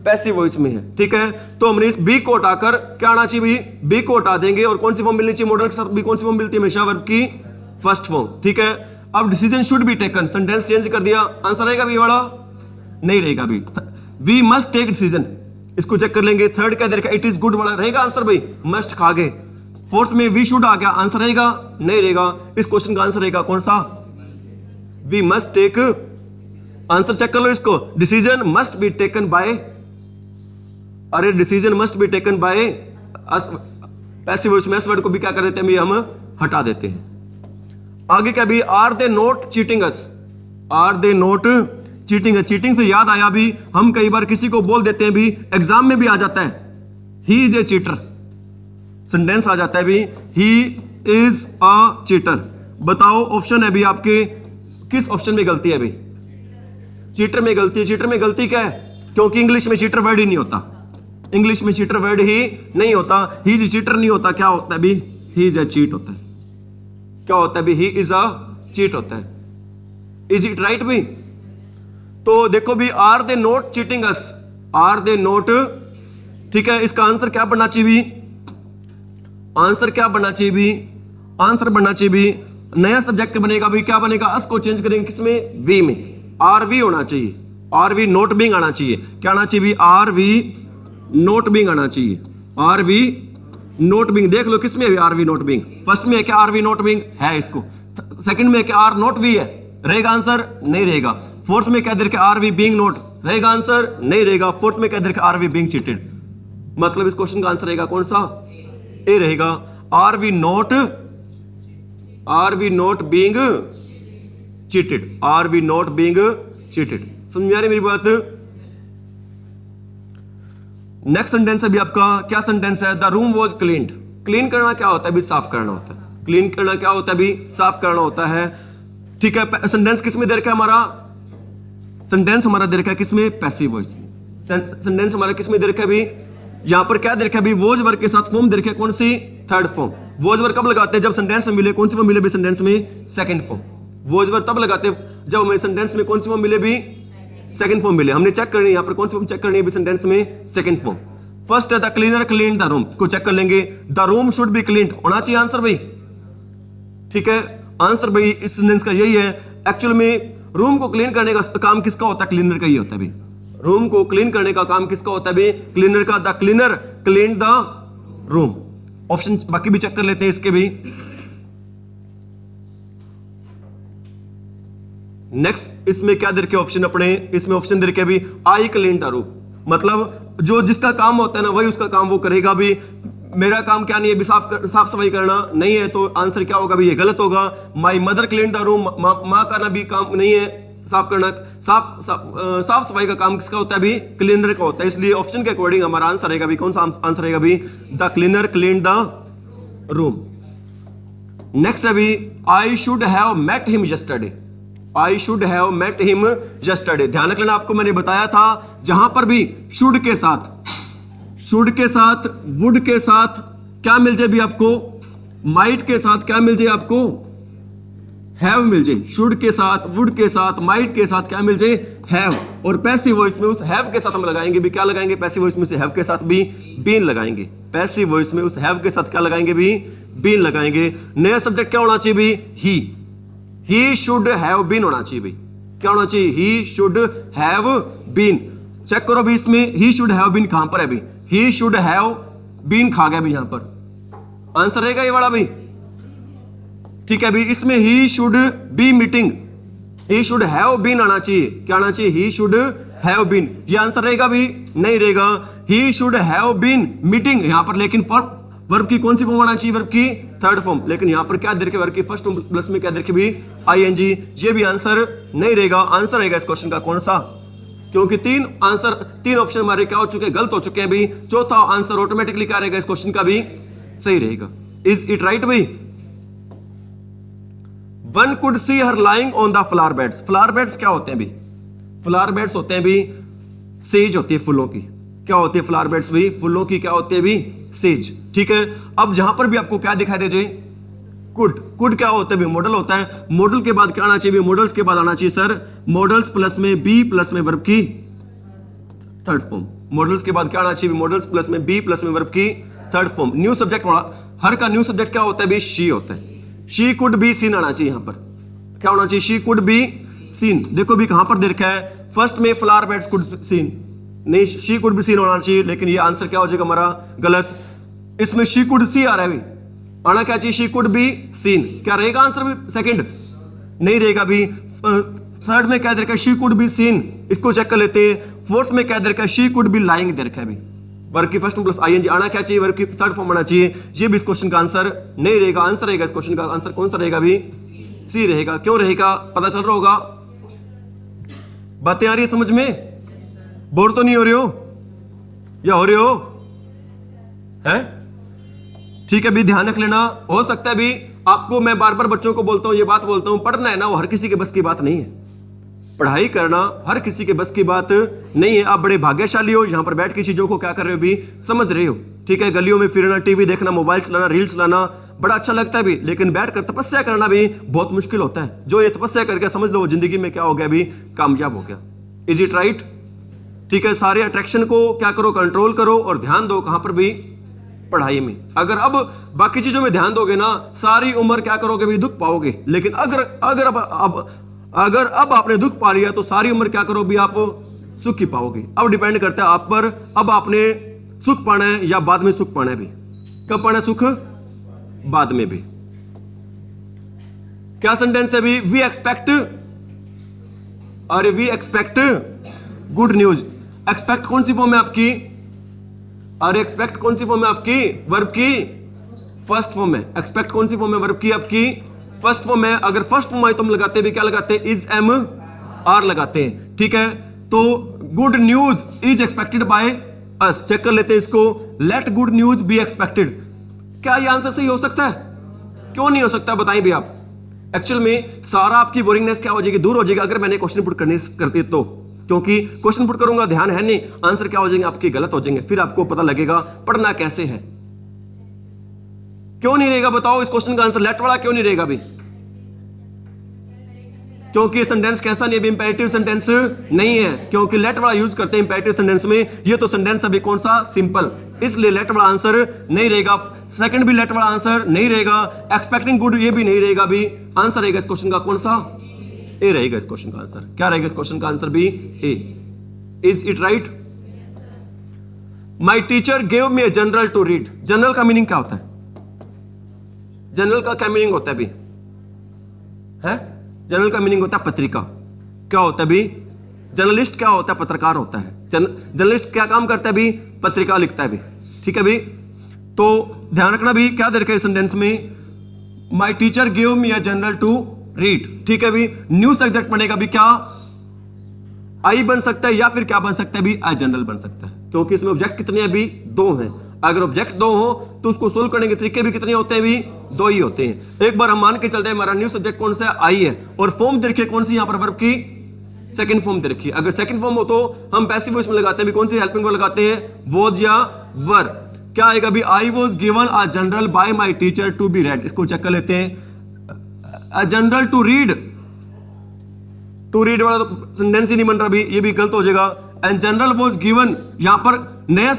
A: पैसिव वॉइस में है। ठीक है, तो हमने इस बी को हटाकर क्या आना चाहिए भी? बी को हटा देंगे और कौन सी फॉर्म मिलनी चाहिए? मॉडल के साथ बी कौन सी फॉर्म मिलती है? हमेशा वर्ब की फर्स्ट फॉर्म। ठीक है, अब decision should be taken, sentence change कर दिया। आंसर रहेगा बी वाला? नहीं रहेगा भी। वी मस्ट टेक डिसीजन, इसको चेक कर लेंगे। थर्ड क्या देखा? इट इज गुड वाला रहेगा आंसर भाई? मस्ट खा गए। फोर्थ में वी शुड आ गया, आंसर रहेगा? नहीं रहेगा। इस क्वेश्चन का आंसर रहेगा कौन सा? We must take. Answer check कर लो इसको। Decision must be taken by, अरे decision must be taken by passive voice में एस वर्ड को भी क्या कर देते हैं? हम हटा देते हैं। आगे क्या भी? Are they not cheating us. Are they not cheating us. Cheating से याद आया भी, हम कई बार किसी को बोल देते हैं भी, एग्जाम में भी आ जाता है, he is a cheater. Sentence आ जाता है भी, ही इज अ चीटर। बताओ ऑप्शन है भी आपके, किस ऑप्शन में गलती है भी? चीटर में गलती है। चीटर में गलती क्या है? क्योंकि इंग्लिश में चीटर वर्ड ही नहीं होता। इंग्लिश में चीटर वर्ड ही नहीं होता। ही इज चीटर नहीं होता। क्या होता है भी? ही इज अ चीट होता है। क्या होता है भी? ही इज अ चीट होता है। इज इट राइट भी? तो देखो भी, are they not cheating us, are they not. ठीक है, इसका आंसर क्या बनना चाहिए भी? आंसर क्या बनना चाहिए भी? आंसर बनना चाहिए भी, नया सब्जेक्ट बनेगा भी, क्या बनेगा? अस को चेंज करेंगे किसमें? वी में। आर वी होना चाहिए। आर वी नॉट बीइंग आना चाहिए। क्या आना चाहिए भी? आर वी नॉट बीइंग आना चाहिए। आर वी नॉट बीइंग, देख लो किसमें है are we not being. First में है क्या आर वी नॉट बीइंग है इसको, सेकंड में क्या आर नॉट वी है, रहेगा आंसर? नहीं रहेगा। फोर्थ में क्या दे रखा? आर वी बीइंग नॉट, रहेगा आंसर? नहीं रहेगा। फोर्थ में क्या दे रखा? आर वी बीइंग चीटेड, मतलब इस क्वेश्चन का आंसर रहेगा कौन सा? ए रहेगा। Are we not being cheated, are we not being cheated. समझ में आ रही मेरी बात? नेक्स्ट सेंटेंस है भी आपका, क्या सेंटेंस है? The room was cleaned. Clean करना क्या होता है भी? साफ करना होता है। क्लीन करना क्या होता है भी? साफ करना होता है। ठीक है, सेंटेंस किस में दे रखा है हमारा? सेंटेंस हमारा दे रखा है किसमें? पैसिव वॉइस में। सेंटेंस हमारा किस में दे रखा है भी? यहां पर क्या दे रखा है भी? वॉज वर्ब के साथ फॉर्म दे रखा है कौन सी? Third form. वॉज वर्ब कब लगाते हैं? जब सेंटेंस में मिले। कौन सी फॉर्म मिले भी सेंटेंस में? Second form. वॉज वर्ब तब लगाते हैं जब हमें सेंटेंस में कौन सी फॉर्म मिले भी? सेकंड फॉर्म मिले। हमने चेक करनी है यहां पर कौन सी फॉर्म चेक करनी है भी सेंटेंस में? Second form. फर्स्ट है the cleaner cleaned the room, इसको चेक कर लेंगे। The room should be cleaned होना चाहिए आंसर भाई। ठीक है, आंसर भाई इस सेंटेंस का यही है। एक्चुअल में रूम को क्लीन करने का काम किसका होता है? क्लीनर का ही होता है भाई। रूम को क्लीन करने का काम किसका होता है भाई? क्लीनर का। The cleaner cleaned the room. Option बाकी भी चेक कर लेते हैं इसके भी। नेक्स्ट इसमें क्या दे रखे ऑप्शन अपने? इसमें ऑप्शन दे रखे भी आई क्लीन्ड द रूम, मतलब जो जिसका काम होता है ना वही उसका काम वो करेगा भी। मेरा काम क्या नहीं है भी साफ सफाई करना नहीं है, तो आंसर क्या होगा भी? ये गलत होगा। My mother cleaned the room, माँ का ना भी काम नहीं है साफ करना। साफ सफाई का काम किसका होता है भी? क्लीनर का होता है। इसलिए ऑप्शन के अकॉर्डिंग हमारा आंसर रहेगा भी कौन सा आंसर रहेगा भी? The cleaner cleaned the room. Next है भी I should have met him yesterday. I should have met him yesterday. ध्यान रख लेना, आपको मैंने बताया था जहां पर भी शुड के साथ वुड के साथ क्या मिल जाए भी आपको? माइट के साथ क्या मिल जाए आपको? हैव मिल जाए। शुड के साथ, वुड के साथ, माइट के साथ क्या मिल जाए? हैव। और पैसिव वॉइस में उस हैव के साथ हम लगाएंगे भी क्या लगाएंगे? पैसिव वॉइस में से हैव के साथ भी बीन लगाएंगे। पैसिव वॉइस में उस हैव के साथ क्या लगाएंगे भी? बीन लगाएंगे। नया सब्जेक्ट क्या होना चाहिए भी? ही शुड हैव बीन होना चाहिए भी। क्या होना चाहिए? He should have been. Check करो भी इसमें ही शुड हैव बीन कहां पर है भी? ही शुड हैव बीन खा गया भी, यहां पर आंसर रहेगा ये वाला भी। ठीक है भी, इसमें he should be meeting, he should have been आना चाहिए। क्या आना चाहिए? He should have been. ये आंसर रहेगा भी? नहीं रहेगा। He should have been meeting यहां पर, लेकिन वर्ब की कौन सी फॉर्म आना चाहिए? वर्ब की थर्ड फॉर्म। लेकिन यहां पर क्या दे रखे? वर्ब की फर्स्ट फॉर्म प्लस में क्या दे रखे भी? आईएनजी। ये भी आंसर नहीं रहेगा। आंसर रहेगा इस क्वेश्चन का कौन सा? क्योंकि तीन ऑप्शन हमारे क्या हो चुके हैं? गलत हो चुके हैं भी। चौथा आंसर ऑटोमेटिकली क्या रहेगा इस क्वेश्चन का भी? सही रहेगा। इज इट राइट भाई? One could see her lying on the flower beds. Flower beds क्या होते हैं भी? फ्लावर बेड्स होते हैं भी सेज होती है फूलों की। क्या होती है फ्लावर बेड्स भी? फूलों की क्या होती है भी? सेज। ठीक है, अब जहां पर भी आपको क्या दिखाई दे जाए? कुड क्या होता है भी? मॉडल होता है। मॉडल के बाद क्या आना चाहिए? मॉडल्स के बाद आना चाहिए सर मॉडल्स प्लस में बी प्लस में वर्ब की थर्ड फॉर्म। मॉडल्स के बाद क्या आना चाहिए? मॉडल्स प्लस में बी प्लस में वर्ब की थर्ड फॉर्म। न्यू सब्जेक्ट, हर का न्यू सब्जेक्ट क्या होता है भी? शी होता है। शी कुड बी सीन आना चाहिए। यहां पर क्या होना चाहिए? She could be seen. देखो भी कहां पर दे रखा है? फर्स्ट में फ्लावर बेड्स कुड सीन नहीं, शी कुड बी सीन होना चाहिए। लेकिन ये आंसर क्या हो जाएगा हमारा? गलत। इसमें शी कुड सी आ रहा है भी, आना क्या चाहिए? She could be seen. क्या रहेगा आंसर भी? सेकंड नहीं रहेगा भी। थर्ड में क्या दे रखा है? शी कुड बी सीन, इसको चेक कर लेते हैं। फोर्थ में क्या दे रखा है? शी कुड बी लाइंग दे रखा है भी। वर्ब की फर्स्ट प्लस आईएनजी आना क्या चाहिए? वर्ब की थर्ड फॉर्म आना चाहिए। ये भी इस क्वेश्चन का आंसर नहीं रहेगा। आंसर रहेगा इस क्वेश्चन का आंसर कौन सा रहेगा भी? सी रहेगा। क्यों रहेगा? पता चल रहा होगा। बातें आ रही है समझ में? बोर तो नहीं हो रहे हो या हो रहे हो? है ठीक है भी, ध्यान रख लेना। हो सकता है भी आपको मैं बार बार बच्चों को बोलता हूं, ये बात बोलता हूं, पढ़ना है ना वो हर किसी के बस की बात नहीं है। पढ़ाई करना हर किसी के बस की बात नहीं है। आप बड़े भाग्यशाली हो, यहां पर बैठ के चीजों को क्या कर रहे हो भी? समझ रहे हो। ठीक है, गलियों में फिरना, टीवी देखना, मोबाइल चलाना, रील्स चलाना बड़ा अच्छा लगता है भी, लेकिन बैठकर तपस्या करना भी बहुत मुश्किल होता है। जो ये तपस्या करके समझ लो जिंदगी में क्या हो गया भी? कामयाब हो गया। Is it right? ठीक है, सारे अट्रैक्शन को क्या करो? कंट्रोल करो और ध्यान दो कहां पर भी? पढ़ाई में। अगर अब बाकी चीजों में ध्यान दोगे ना, सारी उम्र क्या करोगे भी? दुख पाओगे। लेकिन अगर अब अगर अब आपने दुख पा लिया तो सारी उम्र क्या करो भी आप सुख ही पाओगे। अब डिपेंड करता है आप पर, अब आपने सुख पाना है या बाद में सुख पाना है भी। कब पाना है सुख? बाद में भी। क्या सेंटेंस है भी? वी एक्सपेक्ट, अरे we expect good news. Expect कौन सी फॉर्म है आपकी? अरे एक्सपेक्ट कौन सी फॉर्म है आपकी? वर्ब की फर्स्ट फॉर्म है। एक्सपेक्ट कौन सी फॉर्म है? वर्ब की आपकी फर्स्ट फॉर्म है। अगर फर्स्ट फॉर्म आई तो हम लगाते भी क्या लगाते हैं? इज एम आर लगाते हैं, ठीक है। तो good news is expected by us. Check कर लेते हैं इसको। Let good news be expected. क्या ये आंसर सही हो सकता है? क्यों नहीं हो सकता बताइए भी आप। एक्चुअल में सारा आपकी बोरिंगनेस क्या हो जाएगी? दूर हो जाएगी अगर मैंने क्वेश्चन पुट करती तो, क्योंकि क्वेश्चन पुट करूंगा ध्यान है नहीं, आंसर क्या हो जाएंगे आपके? गलत हो जाएंगे। फिर आपको पता लगेगा पढ़ना कैसे है। क्यों नहीं रहेगा बताओ इस क्वेश्चन का आंसर? लेट वाला क्यों नहीं रहेगा भी? क्योंकि सेंटेंस कैसा नहीं है? इंपेरेटिव सेंटेंस नहीं है, क्योंकि लेट वाला यूज करते हैं इंपेरेटिव सेंटेंस में। ये तो सेंटेंस अभी कौन सा? सिंपल, इसलिए लेट वाला आंसर नहीं रहेगा। सेकंड भी लेट वाला आंसर नहीं रहेगा। एक्सपेक्टिंग गुड ये भी नहीं रहेगा भी। आंसर रहेगा इस क्वेश्चन का कौन सा? ए रहेगा इस क्वेश्चन का आंसर। क्या रहेगा इस क्वेश्चन का आंसर भी? A. Is it right? My teacher gave me a journal to read. Journal का मीनिंग क्या होता है? जनरल का क्या मीनिंग होता है भी? है जनरल का मीनिंग होता है पत्रिका। क्या होता है भी? जर्नलिस्ट क्या होता है? पत्रकार होता है। जर्नलिस्ट क्या काम करता है भी? पत्रिका लिखता है भी, ठीक है भी। तो ध्यान रखना भी क्या दे रखा है सेंटेंस में? My teacher give me a journal to read, ठीक है भी। न्यू सब्जेक्ट बनेगा भी क्या? आई बन सकता है या फिर क्या बन सकता है भी? अ जनरल बन सकता है, क्योंकि इसमें ऑब्जेक्ट कितने हैं भी? दो हैं। अगर ऑब्जेक्ट दो हो तो उसको सोल्व करने के तरीके भी कितने होते हैं भी? दो ही होते हैं। एक बार हम मान के चलते हैं हमारा न्यू सब्जेक्ट कौन सा है? आई है। और फॉर्म दे रखी है कौन सी? यहां पर वर्ब की सेकंड फॉर्म दे रखी है। अगर सेकंड फॉर्म हो तो हम पैसिव वॉइस में लगाते हैं भी। कौन सी हेल्पिंग वर्ब लगाते हैं? वॉज या वर। क्या आएगा भी? I was given a journal by my teacher to be read. इसको चेक कर लेते हैं। A journal to read, to read वाला तो सेंटेंस ही नहीं बन रहा भी, ये भी गलत हो जाएगा। एंड जनरल वॉज गिवन, यहां पर नया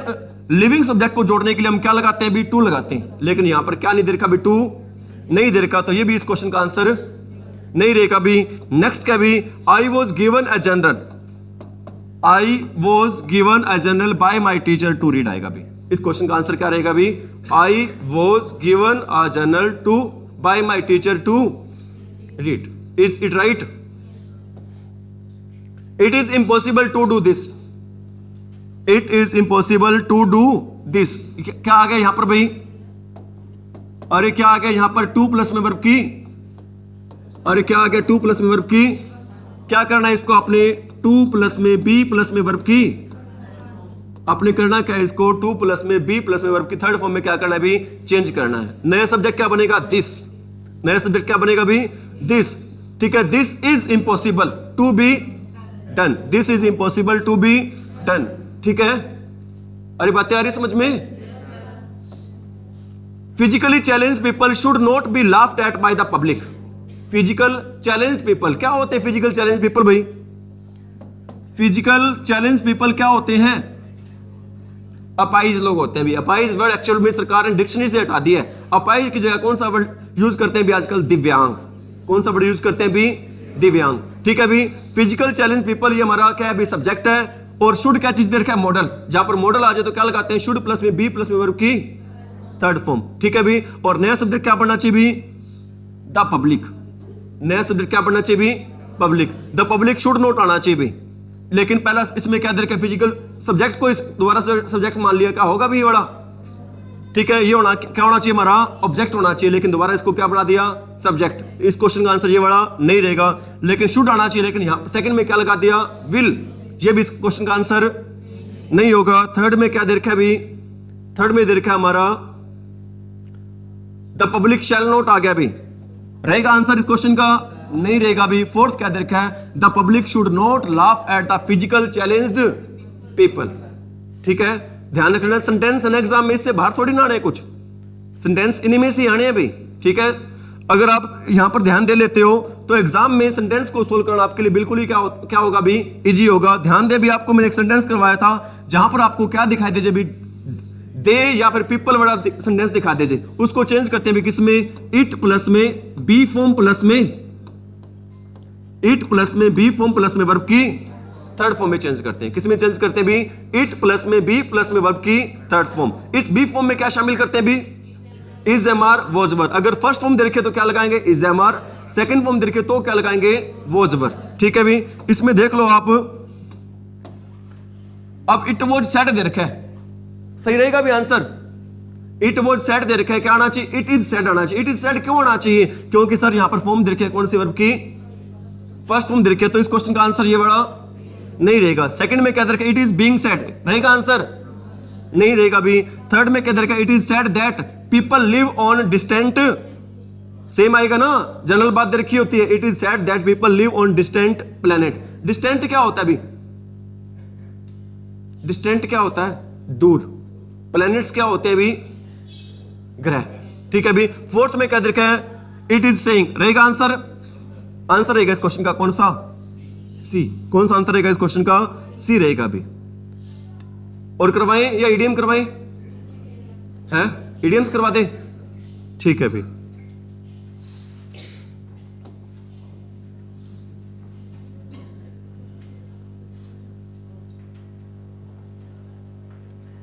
A: लिविंग सब्जेक्ट को जोड़ने के लिए हम क्या लगाते हैं भी? टू लगाते हैं। लेकिन यहां पर क्या नहीं दे रखा भी? टू नहीं दे रखा, तो ये भी इस क्वेश्चन का आंसर नहीं रहेगा भी। नेक्स्ट क्या भी? I was given a journal, I was given a journal by my teacher to read आएगा भी। इस क्वेश्चन का आंसर क्या रहेगा भी? I was given a journal to by my teacher to read. Is it right? It is impossible to do this. It is impossible to do this. क्या आ गया यहां पर भाई? अरे क्या आ गया यहां पर? टू प्लस में वर्ब की। अरे क्या आ गया? टू प्लस में वर्ब की। क्या करना है इसको आपने? टू प्लस में बी प्लस में वर्ब की। आपने करना क्या है इसको? टू प्लस में बी प्लस में वर्ब की थर्ड फॉर्म में क्या करना है भी? चेंज करना है। नया सब्जेक्ट क्या बनेगा? दिस। नया सब्जेक्ट क्या बनेगा भी? दिस, ठीक है। This is impossible to be done. This is impossible to be done, ठीक है। अरे बातें आ रही समझ में? Physically challenge people should not be laughed at by the public. Physical challenge people क्या होते हैं? फिजिकल चैलेंज पीपल भाई, फिजिकल चैलेंज पीपल क्या होते हैं? अपाइज लोग होते हैं भी। अपाइज वर्ड एक्चुअल में सरकार ने डिक्शनरी से हटा दिया है। अपाइज की जगह कौन सा वर्ड यूज करते हैं भी आजकल? दिव्यांग। कौन सा वर्ड यूज करते हैं भी? दिव्यांग, ठीक है भी। फिजिकल चैलेंज पीपल ये हमारा क्या है भी? सब्जेक्ट है। और शुड क्या चीज दे रखा है? मॉडल। जहां पर मॉडल आ जाए तो क्या लगाते हैं? शुड प्लस में बी प्लस में वर्ब की थर्ड फॉर्म, ठीक है भी। और नया सब्जेक्ट क्या पढ़ना चाहिए भी? The public. नया सब्जेक्ट क्या पढ़ना चाहिए भी? Public. The public should not आना चाहिए भी। लेकिन पहला इसमें क्या दे रखा है? फिजिकल सब्जेक्ट को इस दोबारा सब्जेक्ट मान लिया। क्या होगा भी ये बड़ा? ठीक है, ये होना क्या होना चाहिए? हमारा ऑब्जेक्ट होना चाहिए, लेकिन दोबारा इसको क्या बना दिया? सब्जेक्ट। इस क्वेश्चन का आंसर ये बड़ा नहीं रहेगा। लेकिन शुड आना चाहिए, लेकिन यहां सेकंड में क्या लगा दिया? विल। ये भी इस क्वेश्चन का आंसर नहीं होगा। थर्ड में क्या दे रखा है भी? थर्ड में दे रखा है हमारा द पब्लिक शैल नॉट। आ गया भी, रहेगा आंसर इस क्वेश्चन का? नहीं रहेगा भी। फोर्थ क्या दे रखा है? The public should not laugh at the physical challenged people, ठीक है। ध्यान रखना, सेंटेंस एंड एग्जाम में इससे बाहर थोड़ी ना आने, कुछ सेंटेंस इन्हीं में से आने हैं भाई, ठीक है। अगर आप यहां पर ध्यान दे लेते हो तो एग्जाम में सेंटेंस को सोल्व करना आपके लिए बिल्कुल ही क्या होगा भी? इजी होगा। ध्यान दे भी, आपको मैंने एक सेंटेंस करवाया था जहां पर आपको क्या दिखाई दीजिए भी? दे या फिर पीपल वाला सेंटेंस दिखा दीजिए। उसको चेंज करते हैं भी किसमें? इट प्लस में बी फॉर्म प्लस में इट प्लस में बी फॉर्म प्लस में वर्ब की थर्ड फॉर्म में चेंज करते हैं। किस में चेंज करते हैं भी? इट प्लस में बी प्लस में वर्ब की थर्ड फॉर्म। इस बी फॉर्म में क्या शामिल करते हैं भी? Is am are was were. अगर फर्स्ट फॉर्म दे रखे तो क्या लगाएंगे? Is am are. Second form दे रखे तो क्या लगाएंगे? Was were. ठीक है भी, इसमें देख लो आप, अब इट वॉज सेड दे रखा है, सही रहेगा भी answer? It was said they रखा है, क्या आना चाहिए? इट इज सेड आना चाहिए। इट इज सेड क्यों आना चाहिए? क्योंकि सर यहां पर फॉर्म दे रखे कौन सी वर्ब की? फर्स्ट फॉर्म दे रखे, तो इस क्वेश्चन का आंसर ये बड़ा नहीं रहेगा। सेकंड में क्या दे रखा है? इट इज बीइंग सेड, रहेगा आंसर? नहीं रहेगा भी। थर्ड में क्या दे रखा है? It is said that people live on distant, same आएगा ना, जनरल बात दे रखी होती है। It is said that people live on distant planet. Distant क्या होता है भी? डिस्टेंट क्या होता है? दूर। प्लैनेट्स क्या होते हैं भी? ग्रह। ठीक है भी। फोर्थ में क्या रखा है? इट इज सेइंग, रहेगा आंसर? आंसर रहेगा इस क्वेश्चन का कौन सा? सी। कौन सा आंसर रहेगा इस क्वेश्चन का? सी रहेगा भी। और करवाएं या ईडीएम करवाएं? हैं? ईडीएम्स करवा दे? ठीक है भी।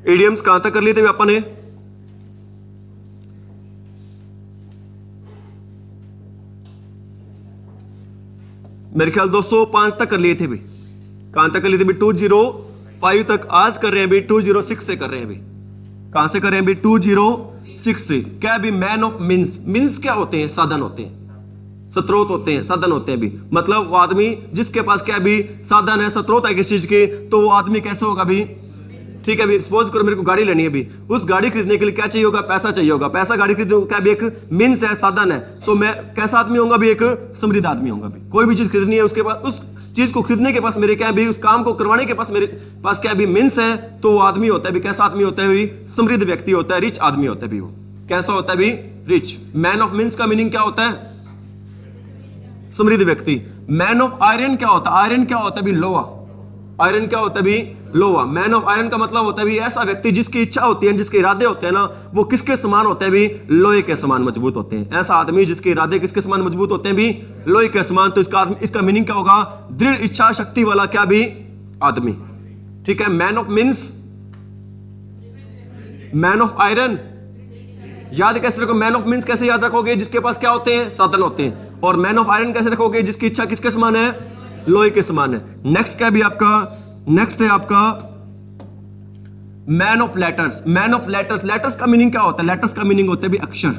A: ईडीएम्स कहां तक कर लिए थे अपन ने? मेरे ख्याल 205 तक कर लिए थे भी। कहां तक कर लिए थे भी? 205 तक। आज कर रहे हैं भी 206 से कर रहे हैं भी। कहां से कर रहे हैं भी? 206 से। क्या भी? Man of means. मीन्स क्या होते हैं? साधन होते हैं, स्रोत होते हैं, साधन होते हैं भी। मतलब वो आदमी जिसके पास क्या भी? साधन है, स्रोत है किस चीज के, तो वो आदमी कैसे होगा भी? ठीक है भी। सपोज करो मेरे को गाड़ी लेनी है भी, उस गाड़ी खरीदने के लिए क्या चाहिए होगा? पैसा चाहिए होगा। पैसा गाड़ी खरीदने को क्या भी? एक मीन्स है, साधन है। तो मैं कैसा आदमी होगा भी? एक समृद्ध आदमी होगा भी। कोई भी चीज खरीदनी है, उसके बाद उस चीज को खरीदने के पास मेरे क्या भी? उस काम को करवाने के पास मेरे पास क्या भी? मीन्स है, तो वो आदमी होता है भी। कैसा आदमी होता है भी? समृद्ध व्यक्ति होता है, रिच आदमी होता है भी। वो कैसा होता है भी? रिच। मैन ऑफ मीन्स का मीनिंग क्या होता है? समृद्ध व्यक्ति। मैन ऑफ आयरन क्या होता है? आयरन क्या होता है भी? लोहा। आयरन क्या होता है भी? लोहा। मैन ऑफ आयरन का मतलब होता है भी ऐसा व्यक्ति जिसकी इच्छा होती है, जिसके इरादे होते हैं ना, वो किसके समान होते हैं भी? लोहे के समान मजबूत होते हैं। ऐसा आदमी जिसके इरादे किसके समान मजबूत होते हैं भी? लोहे के समान। तो इसका मीनिंग क्या होगा? दृढ़ इच्छा शक्ति वाला क्या भी? आदमी। ठीक है। Man of means, man of iron याद कैसे रखो? मैन ऑफ मीन्स कैसे याद रखोगे? जिसके पास क्या होते हैं? साधन होते हैं। और मैन ऑफ आयरन कैसे रखोगे? जिसकी इच्छा किसके समान है? लोहे के समान है। नेक्स्ट क्या भी आपका? नेक्स्ट है आपका man of letters. Man of letters. Letters का मीनिंग क्या होता है? लेटर्स का मीनिंग होता है भी अक्षर।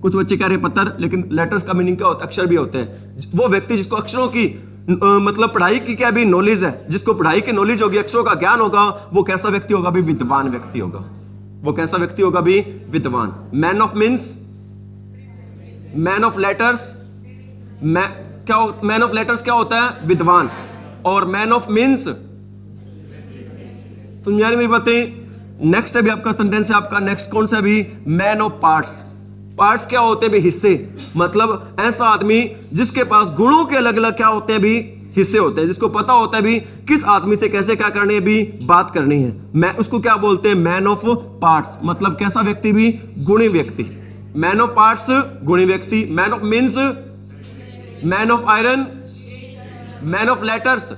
A: कुछ बच्चे कह रहे हैं पत्थर, लेकिन लेटर्स का मीनिंग क्या होता है? अक्षर भी होते हैं। वो व्यक्ति जिसको अक्षरों की मतलब पढ़ाई की क्या भी नॉलेज है, जिसको पढ़ाई की नॉलेज होगी, अक्षरों का ज्ञान होगा, वो कैसा व्यक्ति होगा भी? विद्वान व्यक्ति होगा। वो कैसा व्यक्ति होगा भी? विद्वान। Man of means, man of letters, man of letters क्या होता है? विद्वान। और मैन ऑफ मीन्स, समझ आ रही मेरी बातें? नेक्स्ट है भी आपका सेंटेंस है आपका नेक्स्ट कौन सा भी? Man of parts. पार्ट्स क्या होते हैं भी? हिस्से। मतलब ऐसा आदमी जिसके पास गुणों के अलग अलग क्या होते हैं भी? हिस्से होते हैं, जिसको पता होता है भी किस आदमी से कैसे क्या करनी है भी? बात करनी है। मैं उसको क्या बोलते हैं? Man of parts. मतलब कैसा व्यक्ति भी? गुणी व्यक्ति। मैन ऑफ पार्ट्स, गुणी व्यक्ति। Man of means, man of iron, man of letters.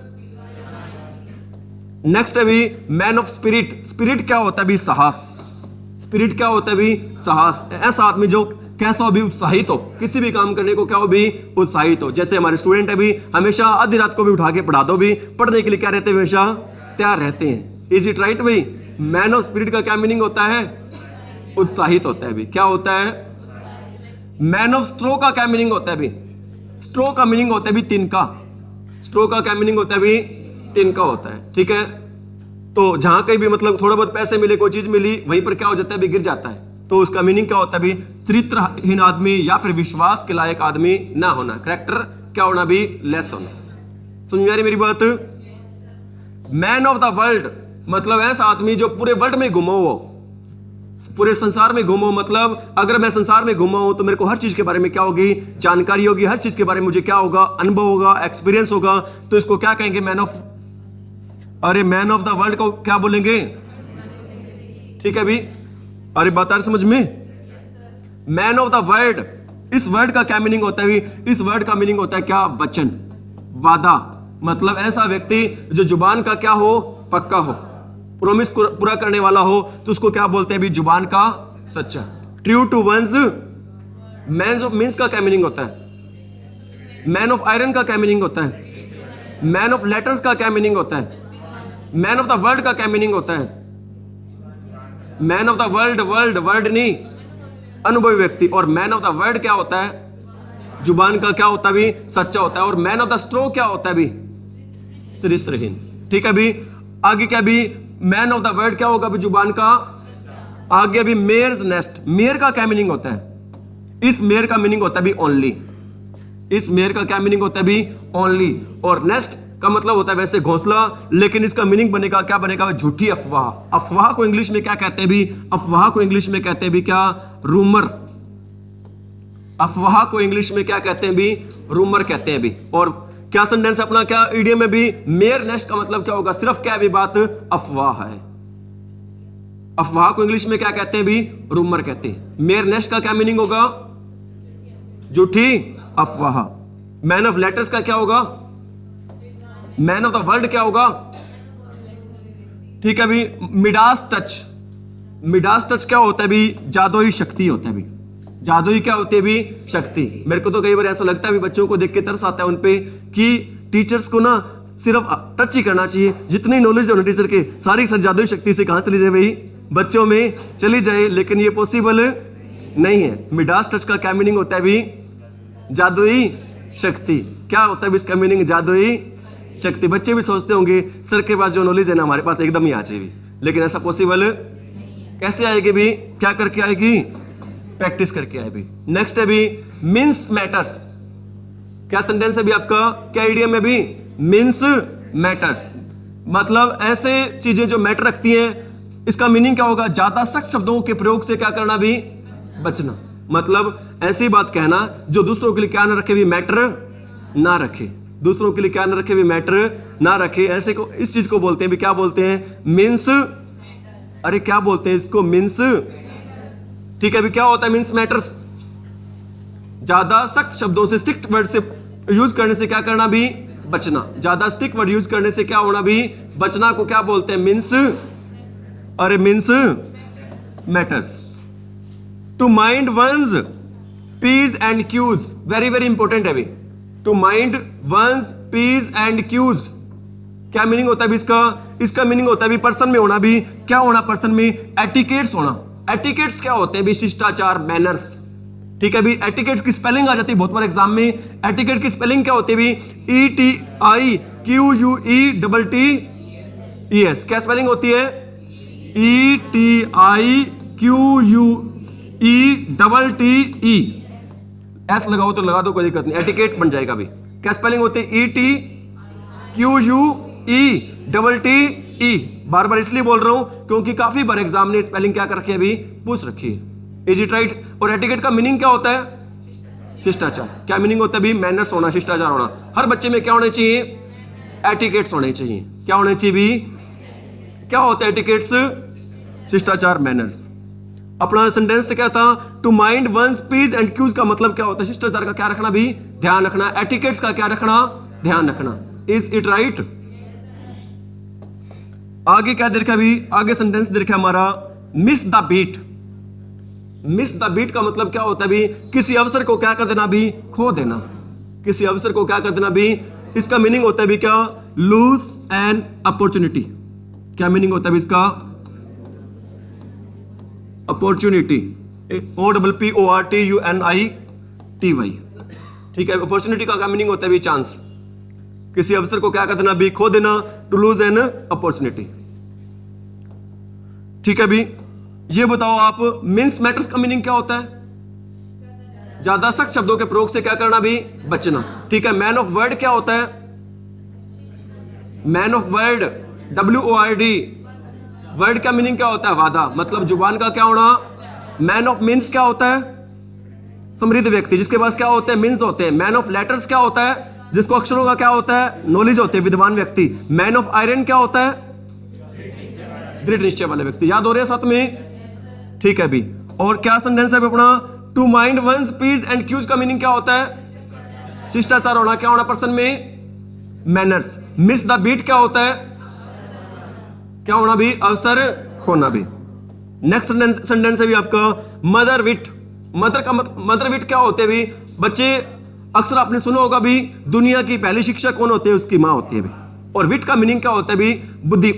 A: Next है भी मैन ऑफ स्पिरिट। स्पिरिट क्या होता है भी? साहस। स्पिरिट क्या होता है भी? साहस। ऐसा आदमी जो कैसा हो भी? उत्साहित हो, किसी भी काम करने को क्या हो भी? उत्साहित हो। जैसे हमारे स्टूडेंट है भी, हमेशा आधी रात को भी उठा के पढ़ा दो भी, पढ़ने के लिए क्या रहते हैं? हमेशा तैयार रहते हैं। इज इट राइट भाई? मैन ऑफ स्पिरिट का क्या मीनिंग होता है? उत्साहित होता है भी। क्या होता है? मैन ऑफ स्ट्रो का क्या मीनिंग होता है भी? स्ट्रो का मीनिंग होता है भी तिनका। स्ट्रो का क्या मीनिंग होता है भी? तिनका होता है। ठीक है। तो जहां कहीं भी मतलब थोड़ा बहुत पैसे मिले, कोई चीज मिली, वहीं पर क्या हो जाता है भी? गिर जाता है। तो उसका मीनिंग क्या होता है भी? चरित्रहीन आदमी या फिर विश्वास के लायक आदमी ना होना। कैरेक्टर क्या होना भी? लेस होना। समझ में आ रही मेरी बात? मैन ऑफ द वर्ल्ड मतलब ऐसा आदमी जो पूरे वर्ल्ड में घुमा हो, पूरे संसार में घूमो। मतलब अगर मैं संसार में घूमा हूं तो मेरे को हर चीज के बारे में क्या होगी? जानकारी होगी। हर चीज के बारे में मुझे क्या होगा? अनुभव होगा, एक्सपीरियंस होगा। तो इसको क्या कहेंगे? मैन ऑफ, अरे मैन ऑफ द वर्ल्ड को क्या बोलेंगे? ठीक है भी। अरे बात आ रही समझ में? मैन ऑफ द वर्ल्ड, इस वर्ड का क्या मीनिंग होता है? इस वर्ड का मीनिंग होता है क्या? वचन। वादा, मतलब ऐसा व्यक्ति जो जुबान का क्या हो, पक्का हो, प्रॉमिस पूरा करने वाला हो, तो उसको क्या बोलते हैं भी, जुबान का सच्चा। True to one's, man of means का क्या मीनिंग होता है, मैन ऑफ आयरन का क्या मीनिंग होता है, मैन ऑफ लेटर्स का क्या मीनिंग होता है, मैन ऑफ द वर्ल्ड का क्या मीनिंग होता है, man of the world, world world नहीं, अनुभवी व्यक्ति। और मैन ऑफ द वर्ड क्या होता है, जुबान का क्या होता है भी, सच्चा होता है। और मैन ऑफ द स्ट्रो क्या होता है भी, चरित्रहीन। ठीक है भी, आगे क्या भी, मैन ऑफ द वर्ड क्या होगा भी, जुबान का। आगे भी मेयर्स नेस्ट, मेयर का क्या मीनिंग होता है, इस मेयर का मीनिंग होता है भी ओनली, इस मेयर का क्या मीनिंग होता है भी, ओनली। और नेस्ट का मतलब होता है वैसे घोंसला, लेकिन इसका मीनिंग बनेगा क्या बनेगा, झूठी अफवाह। अफवाह को इंग्लिश में क्या कहते हैं भी, अफवाह को इंग्लिश में कहते हैं भी क्या, रूमर। अफवाह को इंग्लिश में क्या कहते हैं भी, रूमर कहते हैं भी। और क्या सेंटेंस अपना, क्या इडियम में भी, मेयर नेस्ट का मतलब क्या होगा, सिर्फ क्या भी बात, अफवाह है। अफवाह को इंग्लिश में क्या कहते हैं भी, रूमर कहते हैं। मेयर नेस्ट का क्या मीनिंग होगा, झूठी अफवाह। मैन ऑफ लेटर्स का क्या होगा, मैन ऑफ द वर्ल्ड क्या होगा, ठीक है भी, मिडास टच। मिडास टच क्या होता है भी, जादुई शक्ति होता है भी, जादुई क्या होती है भी, शक्ति। मेरे को तो कई बार ऐसा लगता है भी, बच्चों को देख के तरस आता है उनपे कि टीचर्स को ना सिर्फ टच ही करना चाहिए, जितनी नॉलेज है टीचर के सारी सर जादुई शक्ति से कहां चली जाए भाई, बच्चों में चली जाए, लेकिन ये पॉसिबल नहीं है। मिडास टच का क्या मीनिंग होता है भी, जादुई शक्ति। क्या होता है भी इसका मीनिंग, जादुई शक्ति। बच्चे भी सोचते होंगे सर के पास जो नॉलेज है ना हमारे पास एकदम ही आ जाएगी, लेकिन ऐसा पॉसिबल कैसे आएगी भी, क्या करके आएगी, प्रैक्टिस करके आए भी। नेक्स्ट है भी मीन्स मैटर्स। क्या सेंटेंस है भी आपका, क्या इडियम है भी, मीन्स मैटर्स, मतलब ऐसे चीजें जो मैटर रखती हैं। इसका मीनिंग क्या होगा, ज्यादा सख्त शब्दों के प्रयोग से क्या करना भी, बचना। मतलब ऐसी बात कहना जो दूसरों के लिए क्या ना रखे भी, मैटर ना रखे, दूसरों के लिए क्या ना रखे भी, मैटर ना रखे। ऐसे को, इस चीज को बोलते हैं भी, क्या बोलते हैं, मीन्स। अरे क्या बोलते हैं इसको, मीन्स। ठीक है भी, क्या होता है मीन्स मैटर्स, ज्यादा सख्त शब्दों से, स्ट्रिक्ट वर्ड से यूज करने से क्या करना भी, बचना। ज्यादा स्ट्रिक्ट वर्ड यूज करने से क्या होना भी, बचना को क्या बोलते हैं, मीन्स। अरे means matters. To mind one's p's and q's, very very important है भी। To mind one's p's and q's, क्या मीनिंग होता है भी इसका, इसका मीनिंग होता है भी पर्सन में होना भी, क्या होना पर्सन में, एटिकेट्स होना। एटिकेट्स क्या होते हैं भी, शिष्टाचार, मैनर्स। ठीक है भी, एटिकेट्स की स्पेलिंग आ जाती है बहुत बार एग्जाम में। एटिकेट की स्पेलिंग क्या होती है भी, ETIQUETTES। क्या स्पेलिंग होती है, ETIQUETTE। एस लगाओ तो लगा दो, कोई दिक्कत नहीं, एटिकेट बन जाएगा भी। क्या स्पेलिंग होती है, ETQUETTE। बार बार इसलिए बोल रहा हूं क्योंकि काफी बार एग्जाम ने स्पेलिंग क्या कर रखी है अभी, पूछ रखी है। Is it right. और एटिकेट का मीनिंग क्या होता है, शिष्टाचार। क्या मीनिंग होता है भी, मैनर्स होना, शिष्टाचार होना। हर बच्चे में क्या होने चाहिए, एटिकेट्स होने चाहिए। क्या होने चाहिए भी, क्या होता है एटिकेट्स, शिष्टाचार, मैनर्स। अपना सेंटेंस क्या था, to mind one's p's and q's का मतलब क्या होता है, शिष्टाचार का क्या रखना भी, ध्यान रखना। एटिकेट्स का क्या रखना, ध्यान रखना। Is it right. आगे क्या देखा भी, आगे सेंटेंस देखा हमारा, miss the beat. Miss the beat का मतलब क्या होता है भी, किसी अवसर को क्या कर देना भी, खो देना। किसी अवसर को क्या कर देना भी, इसका मीनिंग होता है भी क्या, लूज एन अपॉर्चुनिटी। क्या मीनिंग होता है भी इसका, अपॉर्चुनिटी, OPPORTUNITY। ठीक है, अपॉर्चुनिटी का क्या मीनिंग होता है भी, चांस। किसी अवसर को क्या कर देना भी, खो देना, टू लूज एन अपॉर्चुनिटी। ठीक है भी, ये बताओ आप, मीन्स मैटर्स का मीनिंग क्या होता है, ज्यादा सख्त शब्दों के प्रयोग से क्या करना भी, बचना। ठीक है, मैन ऑफ वर्ड क्या होता है, man of word, WORD। Word का मीनिंग क्या होता है, वादा, मतलब जुबान का क्या होना। मैन ऑफ मीन्स क्या होता है, समृद्ध व्यक्ति जिसके पास क्या होते हैं, मीन्स होते हैं। मैन ऑफ लेटर्स क्या होता है, जिसको अक्षरों का क्या होता है, नॉलेज होते हैं, विद्वान व्यक्ति। मैन ऑफ आयरन क्या होता है, दृढ़ निश्चय वाले व्यक्ति। याद हो रहे हैं साथ में, ठीक है भी। और क्या सेंटेंस है अपना, to mind one's p's and q's का मीनिंग क्या होता है, शिष्टाचार होना। क्या होना पर्सन में, मैनर्स। मिस द बीट क्या होता है? क्या होना भी? अवसर खोना भी। नेक्स्ट सेंटेंस है भी आपका मदर विट। मदर का मदर विट क्या होते हैं भी? बच्चे अक्सर आपने सुना होगा भी, दुनिया की पहली शिक्षा कौन होती है? उसकी माँ होती है भी। और विट का मीनिंग क्या होता है भी? बुद्धि,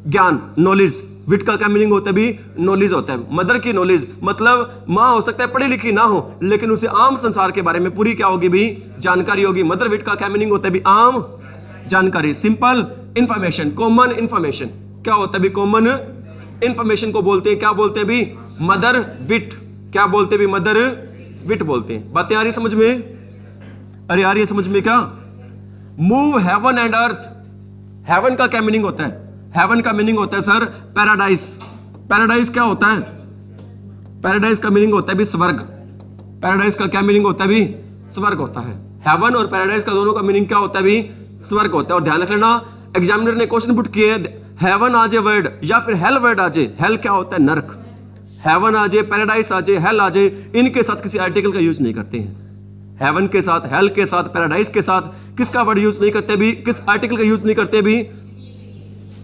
A: ज्ञान, नॉलेज। विट का क्या मीनिंग होता है भी? नॉलेज होता है। मदर की नॉलेज मतलब माँ हो सकता है पढ़ी लिखी ना हो, लेकिन उसे आम संसार के बारे में पूरी क्या होगी भी? जानकारी होगी। मदर विट का क्या मीनिंग होता है भी? आम जानकारी, सिंपल इंफॉर्मेशन, कॉमन इंफॉर्मेशन। क्या होता है भी? कॉमन इंफॉर्मेशन को बोलते हैं, क्या बोलते हैं भी? मदर विट। क्या बोलते हैं भी? मदर विट बोलते हैं। बातें आ रही समझ में? अरे आ रही है समझ में क्या? Move heaven and earth. Heaven का क्या मीनिंग होता है? हेवन का मीनिंग होता है सर पैराडाइज। पैराडाइज क्या होता है? पैराडाइज का मीनिंग होता है भी स्वर्ग। पैराडाइज का क्या मीनिंग होता है भी? स्वर्ग होता है। हेवन और पैराडाइज का दोनों का मीनिंग क्या होता है भी? स्वर्ग होता है। और ध्यान रख लेना, एग्जामिनर ने क्वेश्चन पुट किए, हेवन आ जाए वर्ड या फिर हेल वर्ड आ जाए। हेल क्या होता है? नरक। हेवन आ जाए, पैराडाइज आ जाए, हेल आ जाए, इनके साथ किसी आर्टिकल का यूज नहीं करते हैं। हेवन के साथ, हेल के साथ, पैराडाइज के साथ किसका वर्ड यूज नहीं करते भी? किस आर्टिकल का यूज नहीं करते भी?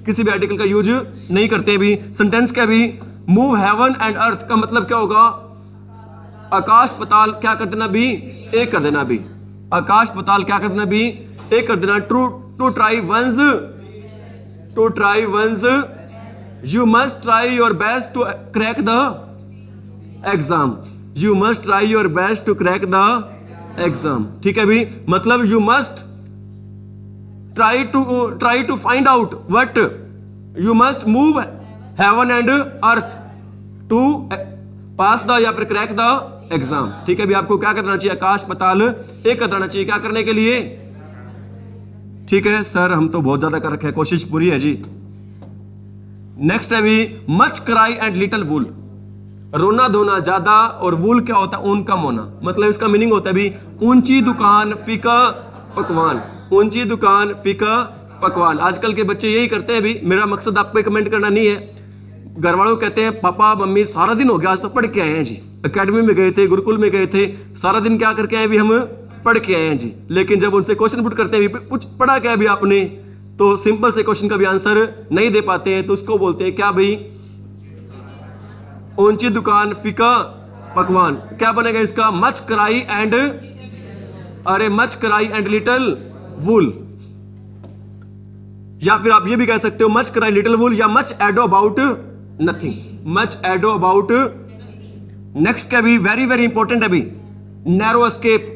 A: किसी भी आर्टिकल का यूज नहीं करते भी। सेंटेंस क्या भी? मूव हेवन एंड अर्थ का मतलब क्या होगा? आकाश पताल क्या कर देना भी? एक कर देना भी। आकाश पताल क्या कर देना भी? एक कर देना। To try one's, to try one's, you must try your best to crack the exam. You must try your best to crack the exam. ठीक है भी? मतलब you must try to find out what you must move heaven and earth to pass the या फिर crack the exam। ठीक है भी? आपको क्या करना चाहिए? आकाश पताल एक करना चाहिए। क्या करने के लिए? ठीक है सर, हम तो बहुत ज्यादा कर रखे हैं, कोशिश पूरी है जी। नेक्स्ट है भी मच क्राई एंड लिटिल वूल। रोना धोना ज्यादा और वूल क्या होता है? ऊन कम होना। मतलब इसका मीनिंग होता है भी ऊंची दुकान फीका पकवान। ऊंची दुकान फीका पकवान। आजकल के बच्चे यही करते हैं भी। मेरा मकसद आप पे कमेंट करना नहीं है। घर वालों कहते हैं पापा मम्मी सारा दिन हो गया, आज तो पढ़ के आए हैं जी, एकेडमी में गए थे, गुरुकुल में गए थे, सारा दिन क्या करके आए भी? हम पढ़ के आए हैं जी। लेकिन जब उनसे क्वेश्चन पुट करते हैं भी, पढ़ा क्या भी आपने, तो सिंपल से क्वेश्चन का भी आंसर नहीं दे पाते हैं। तो उसको बोलते हैं क्या भाई? ऊंची दुकान फीका पकवान। क्या बनेगा इसका? मच क्राई एंड, अरे मच क्राई एंड लिटिल वूल। या फिर आप ये भी कह सकते हो मच क्राई लिटिल वूल या much ado about nothing. Much ado about. Next क्या भी? वेरी वेरी इंपॉर्टेंट है भी नैरो एस्केप।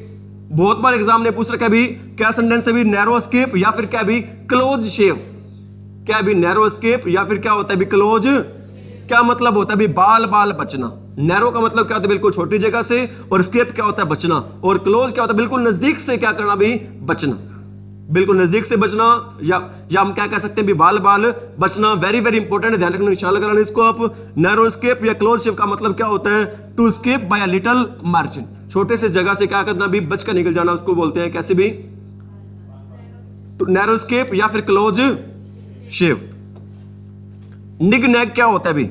A: बहुत बार एग्जाम ने पूछ रखा है भी, क्या सेंटेंस है भी? नैरो एस्केप या फिर क्या भी? क्लोज शेव। क्या भी? नैरो एस्केप या फिर क्या होता है भी? क्लोज। क्या मतलब होता है भी? बाल बाल बचना। नैरो का मतलब क्या होता है? बिल्कुल छोटी जगह से। और स्केप क्या होता है? बचना। और क्लोज क्या होता है? बिल्कुल नजदीक से क्या करना भी? बचना। बिल्कुल नजदीक से बचना, या हम क्या कह सकते हैं भी? बाल बाल बचना। वेरी वेरी इंपॉर्टेंट है, ध्यान रखना, निशान लगाना इसको आप। नैरो स्केप या क्लोज शेप का मतलब क्या होता है? To escape by a little margin. छोटे से जगह से क्या करना भी? बच कर निकल जाना, उसको बोलते हैं कैसे भी? नैरो स्केप या फिर क्लोज शेप। निग नैग क्या होता है भी?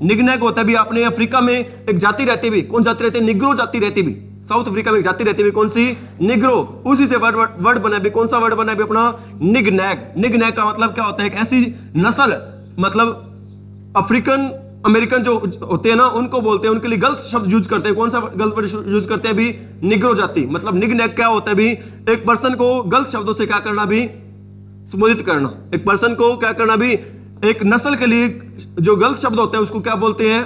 A: निगनैग होता है भी अपने अफ्रीका में एक जाति रहती भी। कौन जाति रहती है? निग्रो जाति रहती भी। साउथ अफ्रीका में एक जाति रहती भी, कौन सी? निग्रो। उसी से वर्ड बना भी। कौन सा वर्ड बना भी अपना? निगनैग। निगनैग का मतलब क्या होता है? एक ऐसी नस्ल, मतलब अफ्रीकन अमेरिकन जो होते हैं ना, उनको बोलते हैं, उनके लिए गलत शब्द यूज करते हैं। कौन सा गलत वर्ड यूज करते हैं भी? निग्रो जाति। मतलब निगनैग क्या होता है भी? एक पर्सन को गलत शब्दों से क्या करना भी? संबोधित करना। एक पर्सन को क्या करना भी? एक नस्ल के लिए जो गलत शब्द होते हैं उसको क्या बोलते हैं?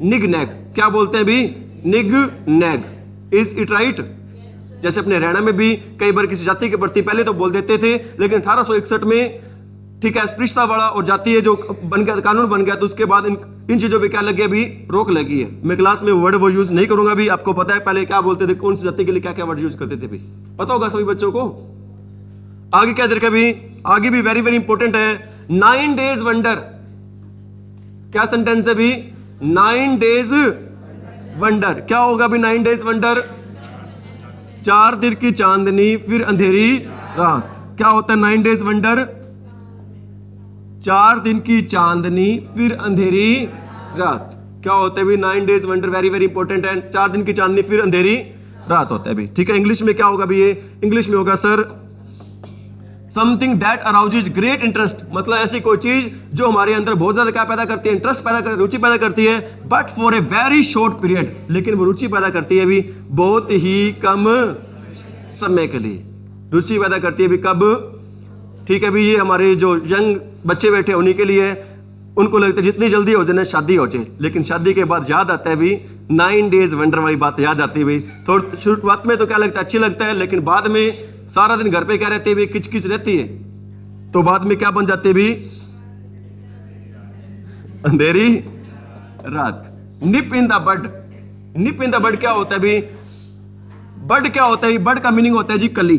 A: निगनैग। क्या बोलते हैं भी? निगनैग। Is it right? जैसे अपने हरियाणा में भी कई बार किसी जाति के प्रति पहले तो बोल देते थे, लेकिन 1861 में ठीक है अस्पृश्यता वाला और जातीय जो बन गया, कानून बन गया, तो उसके बाद इन चीजों पे क्या लगी? अभी रोक लगी है। मैं क्लास में वर्ड वो यूज नहीं करूंगा भी। आपको पता है पहले क्या बोलते थे, कौन सी जाति के लिए क्या क्या वर्ड यूज करते थे भी, पता होगा सभी बच्चों को। आगे क्या देखा भी? आगे भी वेरी वेरी इंपॉर्टेंट है 9 डेज वंडर। क्या सेंटेंस है भी? 9 डेज वंडर। क्या होगा भी 9 डेज वंडर? 4 दिन की चांदनी फिर अंधेरी रात। क्या होता है 9 डेज वंडर? 4 दिन की चांदनी फिर अंधेरी रात। क्या होता है भी 9 days wonder? Very very important है। 4 दिन की चांदनी फिर अंधेरी रात होता है भी। ठीक है, इंग्लिश में क्या होगा भी? ये इंग्लिश में होगा sir something that arouses great interest, मतलब ऐसी कोई चीज जो हमारे अंदर बहुत ज्यादा क्या पैदा करती है? इंटरेस्ट पैदा कर, रुचि पैदा करती है, but for a very short period, लेकिन वो रुचि पैदा करती है भी बहुत ही कम समय के लिए। रुचि पैदा करती है भी कब? ठीक है भी, ये हमारे जो यंग बच्चे बैठे उन्हीं के लिए, उनको लगता है जितनी जल्दी हो जाए शादी हो जाए, लेकिन शादी के बाद याद आता है भी 9 डेज वंडर वाली बात याद आती है भी। थोड़ी शुरुआत में तो क्या लगता है? अच्छी लगता है, लेकिन बाद में सारा दिन घर पे क्या रहते हैं भी? किचकिच रहती है, तो बाद में क्या बन जाते हैं भी? अंधेरी रात। निप in the bud, nib in the bud क्या होता है भी? बड क्या होता है? बड का मीनिंग होता है जी कली,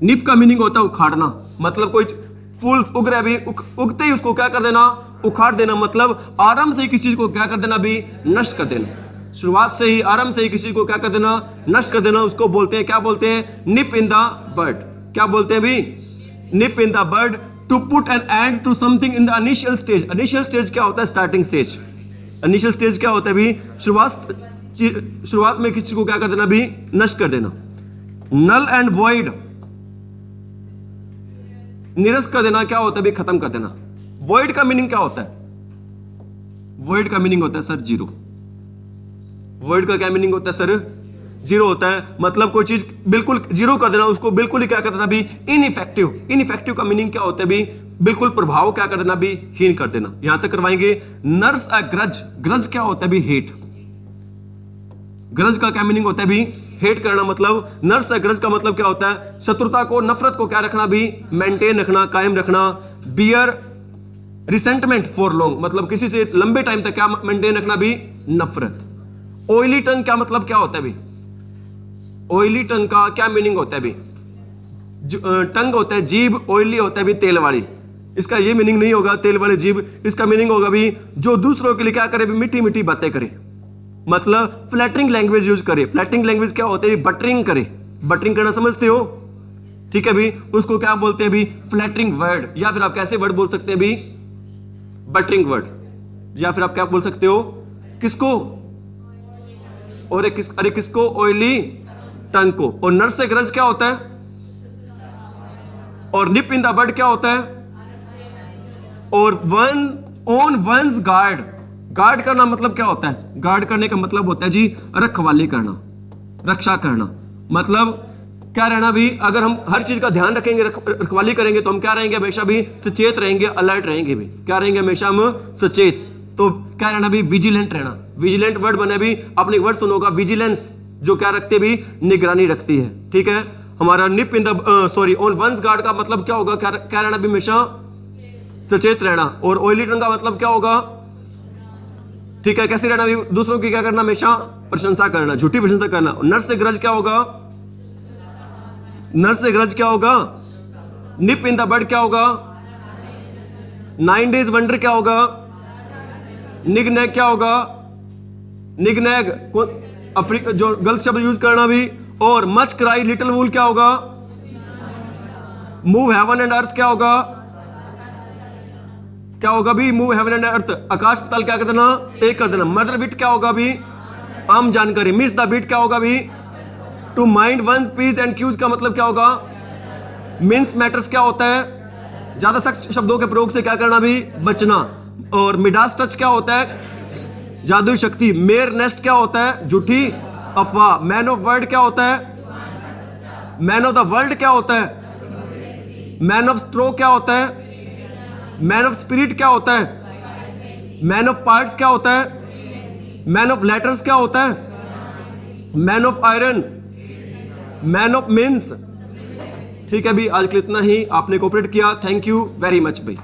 A: निप का मीनिंग होता है उखाड़ना, मतलब कोई फूल उग रहा है भी, उगते ही उसको क्या कर देना? उखाड़ देना, मतलब आराम से ही किसी चीज को क्या कर देना भी? नष्ट कर देना। शुरुआत से ही, आराम से ही किसी को क्या कर देना? नष्ट कर देना। उसको बोलते हैं, क्या बोलते हैं? Nip in the bud. क्या बोलते हैं भी? Nip in the bud, to put an end to something in the initial stage. Initial stage क्या होता है? Starting stage. इनिशियल स्टेज क्या होता है भी? शुरुआत में किसी को क्या कर देना भी? नष्ट कर देना। नल एंड वॉइड, निरस्त कर देना, क्या होता है भी? खत्म कर देना। वॉइड का मीनिंग क्या होता है? वॉइड का मीनिंग होता है सर जीरो। वॉइड का क्या मीनिंग होता है सर? जीरो होता है, मतलब कोई चीज बिल्कुल जीरो कर देना, उसको बिल्कुल ही क्या कर देना भी? इनइफेक्टिव। इनइफेक्टिव का मीनिंग क्या होता है भी? बिल्कुल प्रभाव क्या कर देना भी? हीन कर देना। यहां तक करवाएंगे। नर्स अ ग्रज, ग्रज क्या होता है भी? हेट। ग्रज का क्या मीनिंग होता है भी? हेट करना। मतलब नर्स अ ग्रज का मतलब क्या होता है? शत्रुता को, नफरत को क्या रखना भी? मेंटेन रखना, कायम रखना। बियर रिसेंटमेंट फॉर लॉन्ग, मतलब किसी से लंबे टाइम तक क्या मेंटेन रखना भी? नफरत। ऑयली टंग क्या मतलब क्या होता है भी? ऑयली टंग का क्या मीनिंग होता है भी? टंग होता है जीभ, ऑयली होता है भी तेल वाली। इसका ये मीनिंग नहीं होगा तेल वाली जीभ, इसका मीनिंग होगा भी जो दूसरों के लिए क्या करे भी? मीठी मीठी बातें करे, मतलब फ्लैटरिंग लैंग्वेज यूज करे। फ्लैटरिंग लैंग्वेज क्या होता है? बटरिंग करे। बटरिंग करना समझते हो? ठीक है भी, उसको क्या बोलते हैं भी? फ्लैटरिंग वर्ड, या फिर आप कैसे वर्ड बोल सकते हैं भी? Buttering word. या फिर आप क्या बोल सकते हो? किसको? और अरे किसको? ऑयली टंग को। और नर्स से ग्रज क्या होता है? और निप इन द बड क्या होता है? और one on one's guard. Guard करना मतलब क्या होता है? गार्ड करने का मतलब होता है जी रखवाली करना, रक्षा करना। मतलब क्या रहना भी? अगर हम हर चीज का ध्यान रखेंगे, रखवाली करेंगे, तो हम क्या रहेंगे? हमेशा भी सचेत रहेंगे, अलर्ट रहेंगे भी। क्या रहेंगे? हमेशा हम सचेत। तो क्या रहना भी? विजिलेंट रहना। विजिलेंट वर्ड बने भी, आपने वर्ड सुना होगा विजिलेंस, जो क्या रखते भी? निगरानी रखती है। ठीक है, हमारा nip in the sorry on one's guard का मतलब क्या होगा? क्या रहना भी? हमेशा सचेत रहना। और ऑयली टंग का मतलब क्या होगा? ठीक है, कैसे रहना भी? दूसरों की क्या करना? हमेशा प्रशंसा करना, झूठी प्रशंसा करना। नर्स से ग्रज क्या होगा? नर्स से ग्रज क्या होगा? निप इन द बड क्या होगा? 9 डेज वंडर क्या होगा? निगनैग क्या होगा? निगनैग अफ्रीका जो गलत शब्द यूज करना भी। और मच क्राई लिटिल वूल क्या होगा? मूव हेवन एंड अर्थ क्या होगा? क्या होगा भी? मूव हेवन एंड अर्थ, आकाश पाताल क्या कर देना? एक कर देना। मर्डर बिट क्या होगा भी? आम जानकारी। मिस द बिट क्या होगा भी? To mind one's p's and q's का मतलब क्या होगा? मिन्स मैटर्स क्या होता है? ज्यादा सख्त शब्दों के प्रयोग से क्या करना भी? बचना। और मिडास टच क्या होता है? जादुई शक्ति। मेयर नेस्ट क्या होता है? झूठी अफवाह। मैन ऑफ वर्ड क्या होता है? मैन ऑफ द वर्ल्ड क्या होता है? मैन ऑफ स्ट्रो क्या होता है? मैन ऑफ स्पिरिट क्या होता है? मैन ऑफ पार्ट्स क्या होता है? मैन ऑफ लेटर्स क्या होता है? Man of iron. Man of means. ठीक है भी, आज के लिए इतना ही। आपने कोऑपरेट किया, थैंक यू वेरी मच भाई।